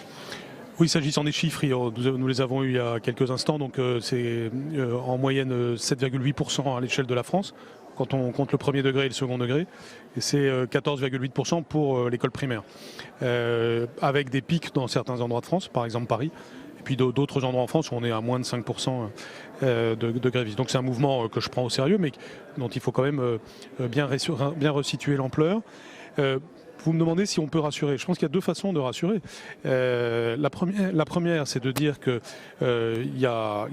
Oui, s'agissant des chiffres, nous les avons eu il y a quelques instants, donc c'est en moyenne 7,8% à l'échelle de la France, quand on compte le premier degré et le second degré, et c'est 14,8% pour l'école primaire, avec des pics dans certains endroits de France, par exemple Paris, et puis d'autres endroits en France où on est à moins de 5% de grévistes. Donc c'est un mouvement que je prends au sérieux, mais dont il faut quand même bien resituer l'ampleur. Vous me demandez si on peut rassurer. Je pense qu'il y a deux façons de rassurer. La première, c'est de dire qu'il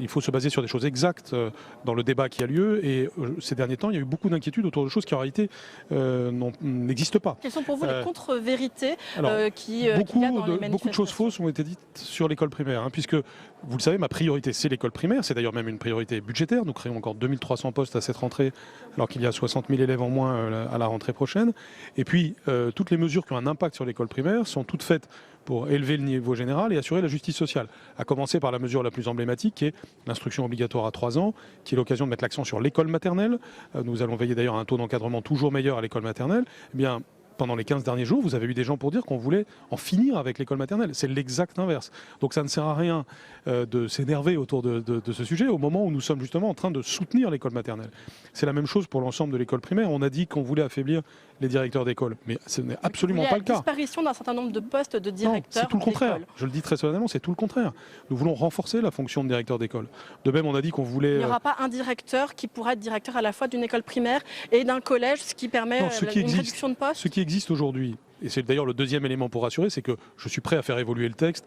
faut se baser sur des choses exactes dans le débat qui a lieu. Et ces derniers temps, il y a eu beaucoup d'inquiétudes autour de choses qui en réalité n'existent pas. Quelles sont pour vous les contre-vérités qui beaucoup de choses fausses ont été dites sur l'école primaire, puisque, vous le savez, ma priorité, c'est l'école primaire. C'est d'ailleurs même une priorité budgétaire. Nous créons encore 2300 postes à cette rentrée, alors qu'il y a 60 000 élèves en moins à la rentrée prochaine. Et puis, toutes les mesures qui ont un impact sur l'école primaire sont toutes faites pour élever le niveau général et assurer la justice sociale. À commencer par la mesure la plus emblématique, qui est l'instruction obligatoire à 3 ans, qui est l'occasion de mettre l'accent sur l'école maternelle. Nous allons veiller d'ailleurs à un taux d'encadrement toujours meilleur à l'école maternelle. Pendant les 15 derniers jours, vous avez eu des gens pour dire qu'on voulait en finir avec l'école maternelle. C'est l'exact inverse. Donc ça ne sert à rien de s'énerver autour de ce sujet au moment où nous sommes justement en train de soutenir l'école maternelle. C'est la même chose pour l'ensemble de l'école primaire. On a dit qu'on voulait affaiblir les directeurs d'école, mais ce n'est absolument pas le cas. La disparition d'un certain nombre de postes de directeurs. C'est tout le contraire. Je le dis très solennellement, c'est tout le contraire. Nous voulons renforcer la fonction de directeur d'école. De même, on a dit qu'on voulait... Il n'y aura pas un directeur qui pourra être directeur à la fois d'une école primaire et d'un collège, ce qui permet une réduction de postes. Ce qui existe aujourd'hui, et c'est d'ailleurs le deuxième élément pour rassurer, c'est que je suis prêt à faire évoluer le texte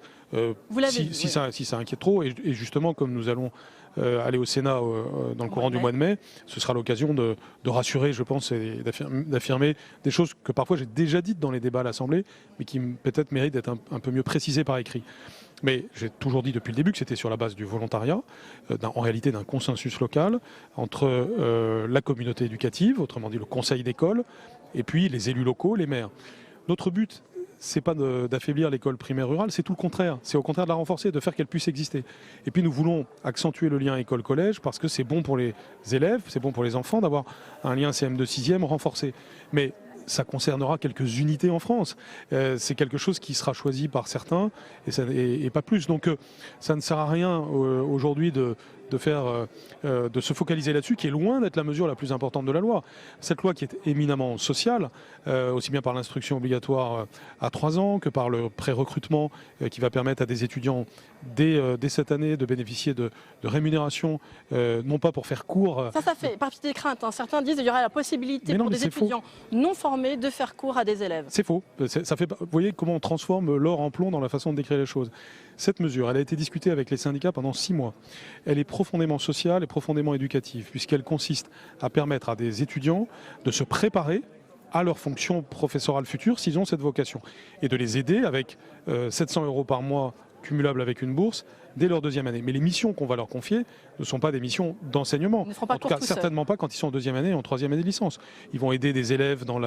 si ça inquiète trop. Et justement, comme nous allons aller au Sénat dans le courant du mois de mai, ce sera l'occasion de rassurer, je pense, et d'affirmer des choses que parfois j'ai déjà dites dans les débats à l'Assemblée, mais qui peut-être méritent d'être un peu mieux précisées par écrit. Mais j'ai toujours dit depuis le début que c'était sur la base du volontariat, en réalité d'un consensus local entre la communauté éducative, autrement dit le conseil d'école, et puis les élus locaux, les maires. Notre but, c'est pas d'affaiblir l'école primaire rurale, c'est tout le contraire. C'est au contraire de la renforcer, de faire qu'elle puisse exister. Et puis nous voulons accentuer le lien école-collège parce que c'est bon pour les élèves, c'est bon pour les enfants d'avoir un lien CM2 6e renforcé. Mais ça concernera quelques unités en France. C'est quelque chose qui sera choisi par certains et pas plus. Donc ça ne sert à rien aujourd'hui de se focaliser là-dessus, qui est loin d'être la mesure la plus importante de la loi. Cette loi qui est éminemment sociale, aussi bien par l'instruction obligatoire à 3 ans que par le pré-recrutement qui va permettre à des étudiants dès cette année de bénéficier de rémunération, non pas pour faire cours. Ça fait partie des craintes. Certains disent qu'il y aura la possibilité pour des étudiants non formés de faire cours à des élèves. C'est faux. Vous voyez comment on transforme l'or en plomb dans la façon de décrire les choses. Cette mesure, elle a été discutée avec les syndicats pendant 6 mois. Elle est profondément sociale et profondément éducative, puisqu'elle consiste à permettre à des étudiants de se préparer à leur fonction professorale future s'ils ont cette vocation, et de les aider avec 700 € par mois cumulable avec une bourse, dès leur deuxième année. Mais les missions qu'on va leur confier ne sont pas des missions d'enseignement. Ils ne feront pas En tout cas, cours tout seuls. certainement pas quand ils sont en deuxième année et en troisième année de licence. Ils vont aider des élèves dans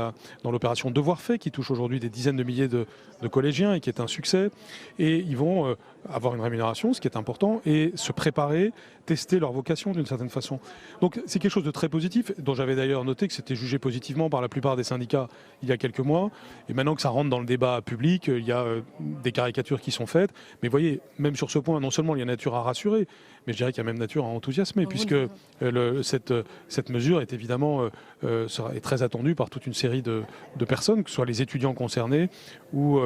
l'opération Devoir fait, qui touche aujourd'hui des dizaines de milliers de collégiens et qui est un succès. Et ils vont avoir une rémunération, ce qui est important, et se préparer, tester leur vocation d'une certaine façon. Donc c'est quelque chose de très positif, dont j'avais d'ailleurs noté que c'était jugé positivement par la plupart des syndicats il y a quelques mois. Et maintenant que ça rentre dans le débat public, il y a des caricatures qui sont faites. Mais vous voyez, même sur ce point, non seulement il y a nature à rassurer, mais je dirais qu'il y a même nature à enthousiasmer, puisque cette mesure est évidemment est très attendue par toute une série de personnes, que ce soit les étudiants concernés ou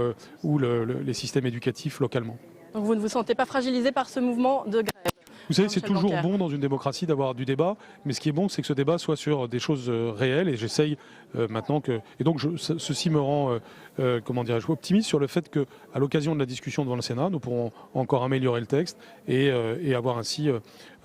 les systèmes éducatifs localement. Donc vous ne vous sentez pas fragilisé par ce mouvement de grève? Vous savez, c'est Michel toujours Blanquer. bon dans une démocratie d'avoir du débat, mais ce qui est bon, c'est que ce débat soit sur des choses réelles, et j'essaye maintenant que... Et donc, ceci me rend, comment dirais-je, optimiste sur le fait qu'à l'occasion de la discussion devant le Sénat, nous pourrons encore améliorer le texte et avoir ainsi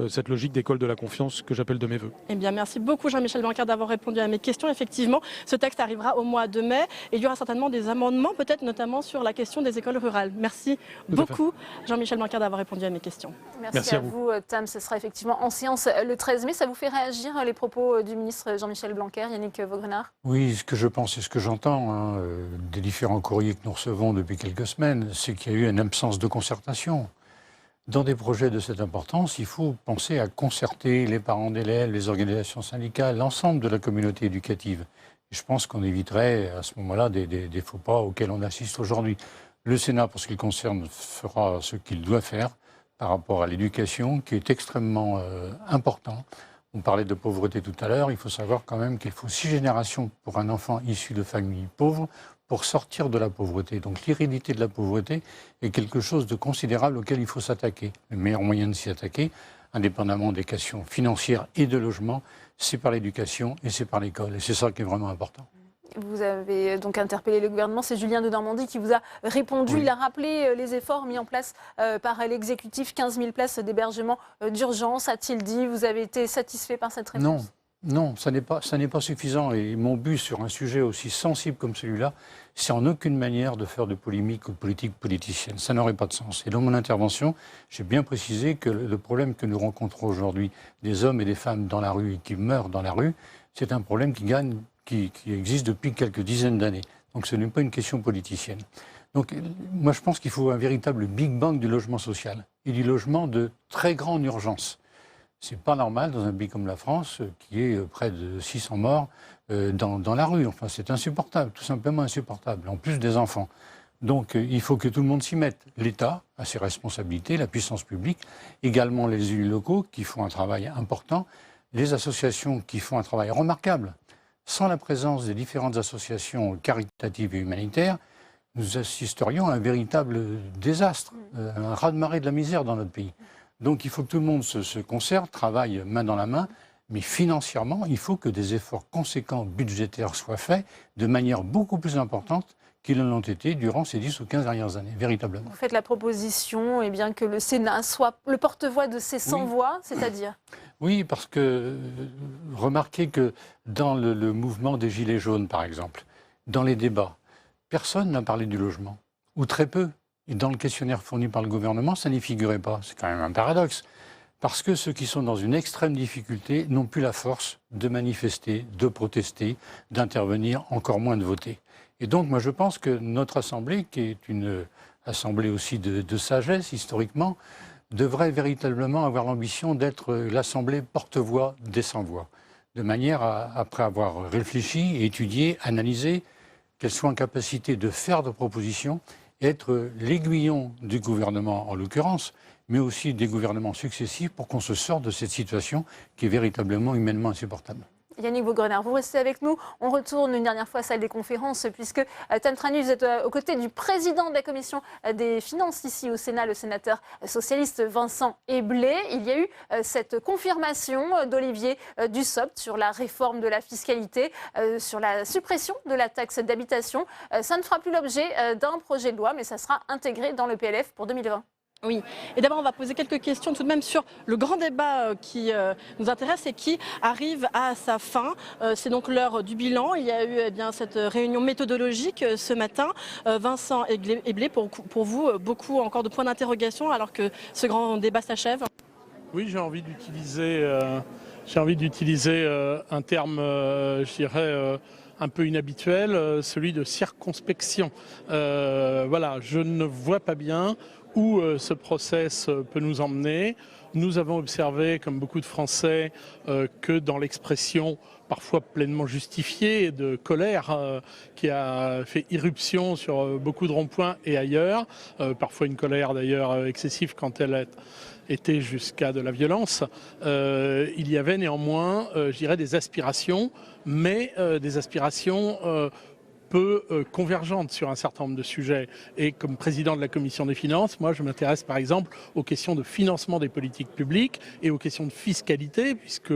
cette logique d'école de la confiance que j'appelle de mes voeux. Eh bien, merci beaucoup Jean-Michel Blanquer d'avoir répondu à mes questions. Effectivement, ce texte arrivera au mois de mai et il y aura certainement des amendements, peut-être notamment sur la question des écoles rurales. Merci beaucoup Jean-Michel Blanquer d'avoir répondu à mes questions. Merci à vous, Tam. Ce sera effectivement en séance le 13 mai. Ça vous fait réagir les propos du ministre Jean-Michel Blanquer, Yannick Vaugrenard? Oui, ce que je pense et ce que j'entends des différents courriers que nous recevons depuis quelques semaines, c'est qu'il y a eu une absence de concertation. Dans des projets de cette importance, il faut penser à concerter les parents d'élèves, les organisations syndicales, l'ensemble de la communauté éducative. Et je pense qu'on éviterait à ce moment-là des faux pas auxquels on assiste aujourd'hui. Le Sénat, pour ce qui le concerne, fera ce qu'il doit faire par rapport à l'éducation, qui est extrêmement important. On parlait de pauvreté tout à l'heure. Il faut savoir quand même qu'il faut 6 générations pour un enfant issu de familles pauvres pour sortir de la pauvreté. Donc l'hérédité de la pauvreté est quelque chose de considérable auquel il faut s'attaquer. Le meilleur moyen de s'y attaquer, indépendamment des questions financières et de logement, c'est par l'éducation et c'est par l'école. Et c'est ça qui est vraiment important. Vous avez donc interpellé le gouvernement, c'est Julien Denormandie qui vous a répondu. Oui. Il a rappelé les efforts mis en place par l'exécutif, 15 000 places d'hébergement d'urgence, a-t-il dit. Vous avez été satisfait par cette réponse? Non, ça n'est pas suffisant. Et mon but sur un sujet aussi sensible comme celui-là, c'est en aucune manière de faire de polémique ou de politique politicienne. Ça n'aurait pas de sens. Et dans mon intervention, j'ai bien précisé que le problème que nous rencontrons aujourd'hui des hommes et des femmes dans la rue et qui meurent dans la rue, c'est un problème qui existe depuis quelques dizaines d'années. Donc ce n'est pas une question politicienne. Donc moi je pense qu'il faut un véritable Big Bang du logement social et du logement de très grande urgence. C'est pas normal dans un pays comme la France, qui est près de 600 morts dans la rue. Enfin, c'est insupportable, tout simplement insupportable, en plus des enfants. Donc il faut que tout le monde s'y mette. L'État a ses responsabilités, la puissance publique, également les élus locaux qui font un travail important, les associations qui font un travail remarquable. Sans la présence des différentes associations caritatives et humanitaires, nous assisterions à un véritable désastre, un raz-de-marée de la misère dans notre pays. Donc il faut que tout le monde se concerte, travaille main dans la main, mais financièrement, il faut que des efforts conséquents budgétaires soient faits de manière beaucoup plus importante qu'ils l'ont été durant ces 10 ou 15 dernières années, véritablement. Vous faites la proposition bien, que le Sénat soit le porte-voix de ces 100 voix, c'est-à-dire? Oui, parce que remarquez que dans le mouvement des Gilets jaunes, par exemple, dans les débats, personne n'a parlé du logement, ou très peu. Et dans le questionnaire fourni par le gouvernement, ça n'y figurait pas. C'est quand même un paradoxe. Parce que ceux qui sont dans une extrême difficulté n'ont plus la force de manifester, de protester, d'intervenir, encore moins de voter. Et donc, moi, je pense que notre Assemblée, qui est une Assemblée aussi de sagesse, historiquement, devrait véritablement avoir l'ambition d'être l'Assemblée porte-voix des sans-voix. De manière à, après avoir réfléchi, étudié, analysé, qu'elle soit en capacité de faire des propositions, être l'aiguillon du gouvernement en l'occurrence, mais aussi des gouvernements successifs pour qu'on se sorte de cette situation qui est véritablement humainement insupportable. Yannick Vaugrenard, vous restez avec nous. On retourne une dernière fois à la salle des conférences puisque Tam Tranu, vous êtes aux côtés du président de la commission des finances ici au Sénat, le sénateur socialiste Vincent Éblé. Il y a eu cette confirmation d'Olivier Dussopt sur la réforme de la fiscalité, sur la suppression de la taxe d'habitation. Ça ne fera plus l'objet d'un projet de loi, mais ça sera intégré dans le PLF pour 2020. Oui, et d'abord on va poser quelques questions tout de même sur le grand débat qui nous intéresse et qui arrive à sa fin. C'est donc l'heure du bilan. Il y a eu cette réunion méthodologique ce matin. Vincent Eblé, pour vous, beaucoup encore de points d'interrogation alors que ce grand débat s'achève. Oui, j'ai envie d'utiliser un terme, je dirais, un peu inhabituel, celui de circonspection. Voilà, je ne vois pas bien où ce process peut nous emmener. Nous avons observé, comme beaucoup de Français, que dans l'expression parfois pleinement justifiée de colère qui a fait irruption sur beaucoup de ronds-points et ailleurs, parfois une colère d'ailleurs excessive quand elle était jusqu'à de la violence, il y avait néanmoins, je dirais, des aspirations, mais des aspirations peu convergentes sur un certain nombre de sujets. Et comme président de la Commission des finances, moi je m'intéresse par exemple aux questions de financement des politiques publiques et aux questions de fiscalité, puisque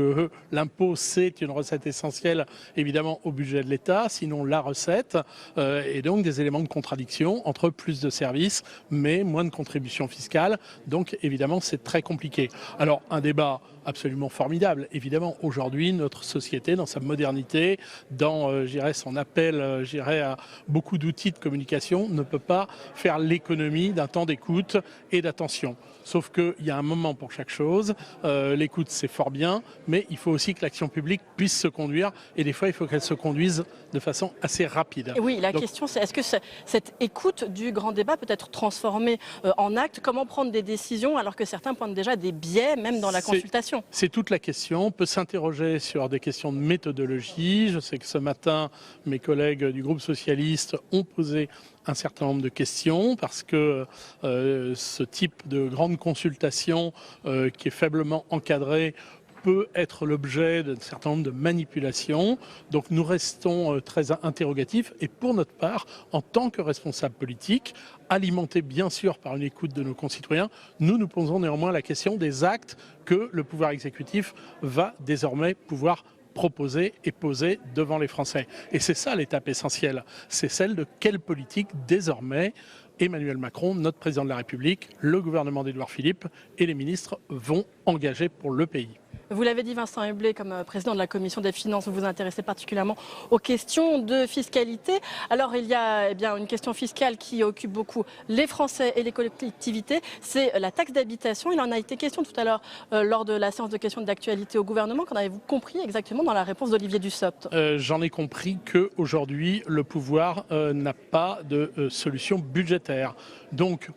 l'impôt c'est une recette essentielle évidemment au budget de l'État, sinon la recette, et donc des éléments de contradiction entre plus de services mais moins de contributions fiscales. Donc évidemment c'est très compliqué. Alors un débat absolument formidable. Évidemment, aujourd'hui, notre société, dans sa modernité, dans son appel à beaucoup d'outils de communication, ne peut pas faire l'économie d'un temps d'écoute et d'attention. Sauf qu'il y a un moment pour chaque chose. L'écoute, c'est fort bien, mais il faut aussi que l'action publique puisse se conduire. Et des fois, il faut qu'elle se conduise de façon assez rapide. Et oui, la question, c'est est-ce que cette écoute du grand débat peut être transformée en acte? Comment prendre des décisions alors que certains pointent déjà des biais, même dans la consultation? C'est toute la question. On peut s'interroger sur des questions de méthodologie. Je sais que ce matin, mes collègues du groupe socialiste ont posé un certain nombre de questions parce que ce type de grande consultation qui est faiblement encadrée peut être l'objet d'un certain nombre de manipulations. Donc nous restons très interrogatifs et pour notre part, en tant que responsables politiques, alimentés bien sûr par une écoute de nos concitoyens, nous posons néanmoins la question des actes que le pouvoir exécutif va désormais pouvoir proposer et poser devant les Français. Et c'est ça l'étape essentielle, c'est celle de quelle politique désormais Emmanuel Macron, notre président de la République, le gouvernement d'Édouard Philippe et les ministres vont engager pour le pays. Vous l'avez dit, Vincent Eblé, comme président de la Commission des finances, vous vous intéressez particulièrement aux questions de fiscalité. Alors il y a une question fiscale qui occupe beaucoup les Français et les collectivités, c'est la taxe d'habitation. Il en a été question tout à l'heure lors de la séance de questions d'actualité au gouvernement. Qu'en avez-vous compris exactement dans la réponse d'Olivier Dussopt? J'en ai compris qu'aujourd'hui, le pouvoir n'a pas de solution budgétaire. Donc,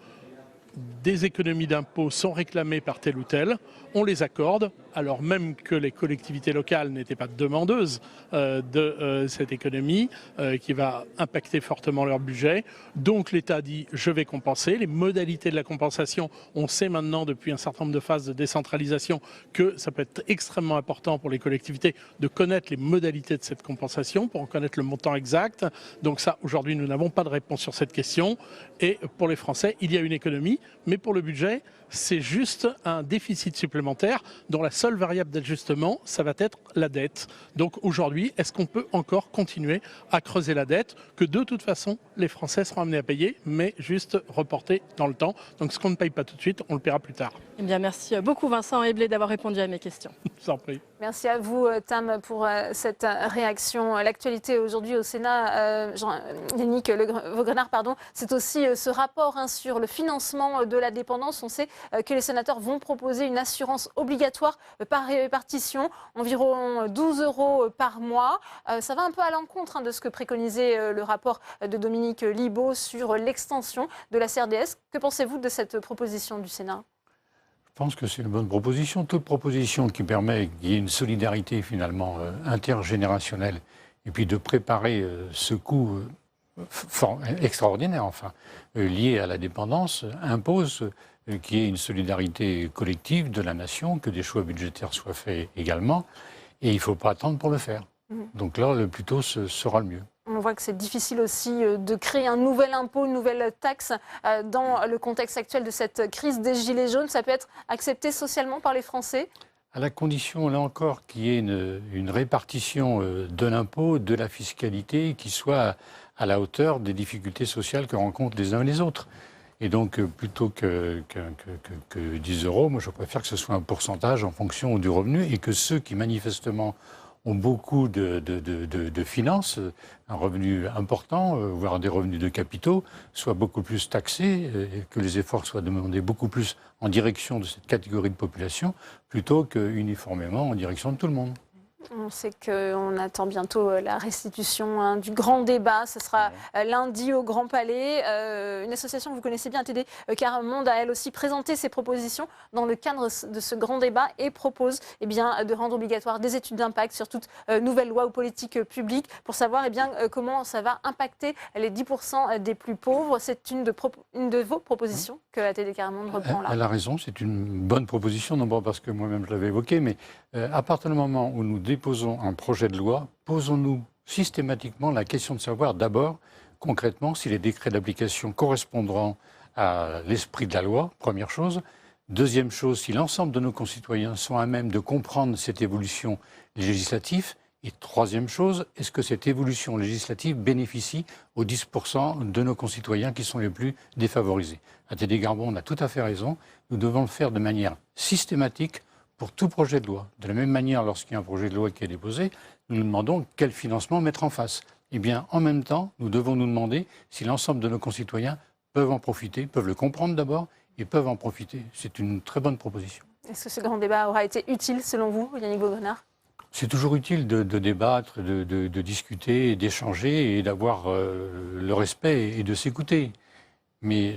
des économies d'impôts sont réclamées par tel ou tel, on les accorde, alors même que les collectivités locales n'étaient pas demandeuses de cette économie qui va impacter fortement leur budget. Donc l'État dit je vais compenser. Les modalités de la compensation, on sait maintenant depuis un certain nombre de phases de décentralisation que ça peut être extrêmement important pour les collectivités de connaître les modalités de cette compensation pour en connaître le montant exact. Donc ça, aujourd'hui, nous n'avons pas de réponse sur cette question. Et pour les Français, il y a une économie, mais pour le budget, c'est juste un déficit supplémentaire dont la seule variable d'ajustement, ça va être la dette. Donc aujourd'hui, est-ce qu'on peut encore continuer à creuser la dette que de toute façon, les Français seront amenés à payer, mais juste reporter dans le temps. Donc ce qu'on ne paye pas tout de suite, on le paiera plus tard. Eh bien, merci beaucoup Vincent Eblé d'avoir répondu à mes questions. Je vous en prie. Merci à vous, Tam, pour cette réaction. L'actualité aujourd'hui au Sénat, Yannick Vaugrenard, c'est aussi ce rapport sur le financement de la dépendance. On sait que les sénateurs vont proposer une assurance obligatoire par répartition, environ 12 € par mois. Ça va un peu à l'encontre de ce que préconisait le rapport de Dominique Libault sur l'extension de la CRDS. Que pensez-vous de cette proposition du Sénat ? Je pense que c'est une bonne proposition. Toute proposition qui permet qu'il y ait une solidarité finalement intergénérationnelle et puis de préparer ce coût extraordinaire lié à la dépendance impose qu'il y ait une solidarité collective de la nation, que des choix budgétaires soient faits également. Et il ne faut pas attendre pour le faire. Donc là, le plus tôt sera le mieux. On voit que c'est difficile aussi de créer un nouvel impôt, une nouvelle taxe dans le contexte actuel de cette crise des Gilets jaunes. Ça peut être accepté socialement par les Français ? À la condition, là encore, qu'il y ait une répartition de l'impôt, de la fiscalité, qui soit à la hauteur des difficultés sociales que rencontrent les uns et les autres. Et donc, plutôt que 10 €, moi, je préfère que ce soit un pourcentage en fonction du revenu et que ceux qui, manifestement, ont beaucoup de finances, un revenu important, voire des revenus de capitaux, soient beaucoup plus taxés et que les efforts soient demandés beaucoup plus en direction de cette catégorie de population plutôt qu'uniformément en direction de tout le monde. On sait qu'on attend bientôt la restitution du grand débat. Ce sera lundi au Grand Palais. Une association que vous connaissez bien, ATD Quart Monde, a elle aussi présenté ses propositions dans le cadre de ce grand débat et propose de rendre obligatoire des études d'impact sur toute nouvelle loi ou politique publique pour savoir comment ça va impacter les 10% des plus pauvres. C'est une de vos propositions que ATD Quart Monde reprend là. Elle a raison, c'est une bonne proposition, non pas parce que moi-même je l'avais évoqué, mais à partir du moment où nous déposons un projet de loi, posons-nous systématiquement la question de savoir d'abord, concrètement, si les décrets d'application correspondront à l'esprit de la loi, première chose. Deuxième chose, si l'ensemble de nos concitoyens sont à même de comprendre cette évolution législative. Et troisième chose, est-ce que cette évolution législative bénéficie aux 10% de nos concitoyens qui sont les plus défavorisés? ATD Quart Monde a tout à fait raison. Nous devons le faire de manière systématique pour tout projet de loi. De la même manière, lorsqu'il y a un projet de loi qui est déposé, nous nous demandons quel financement mettre en face. Eh bien, en même temps, nous devons nous demander si l'ensemble de nos concitoyens peuvent en profiter, peuvent le comprendre d'abord et peuvent en profiter. C'est une très bonne proposition. Est-ce que ce grand débat aura été utile, selon vous, Yannick Vaugrenard? C'est toujours utile de débattre, de discuter, d'échanger et d'avoir le respect et de s'écouter. Mais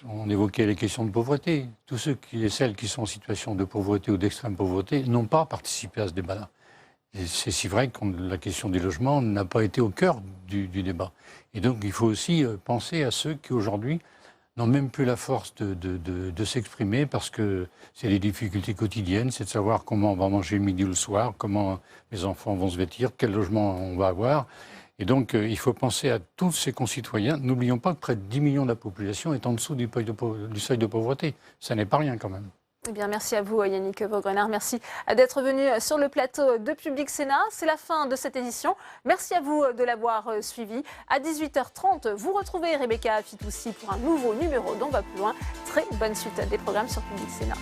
on évoquait les questions de pauvreté. Tous ceux et celles qui sont en situation de pauvreté ou d'extrême pauvreté n'ont pas participé à ce débat-là. C'est si vrai que la question du logement n'a pas été au cœur du débat. Et donc il faut aussi penser à ceux qui aujourd'hui n'ont même plus la force de s'exprimer parce que c'est des difficultés quotidiennes, c'est de savoir comment on va manger le midi ou le soir, comment les enfants vont se vêtir, quel logement on va avoir. Et donc, il faut penser à tous ces concitoyens. N'oublions pas que près de 10 millions de la population est en dessous du seuil de pauvreté. Ça n'est pas rien quand même. Eh bien, merci à vous, Yannick Vaugrenard. Merci d'être venu sur le plateau de Public Sénat. C'est la fin de cette édition. Merci à vous de l'avoir suivi. À 18h30, vous retrouvez Rebecca Fitoussi pour un nouveau numéro d'On va plus loin. Très bonne suite des programmes sur Public Sénat.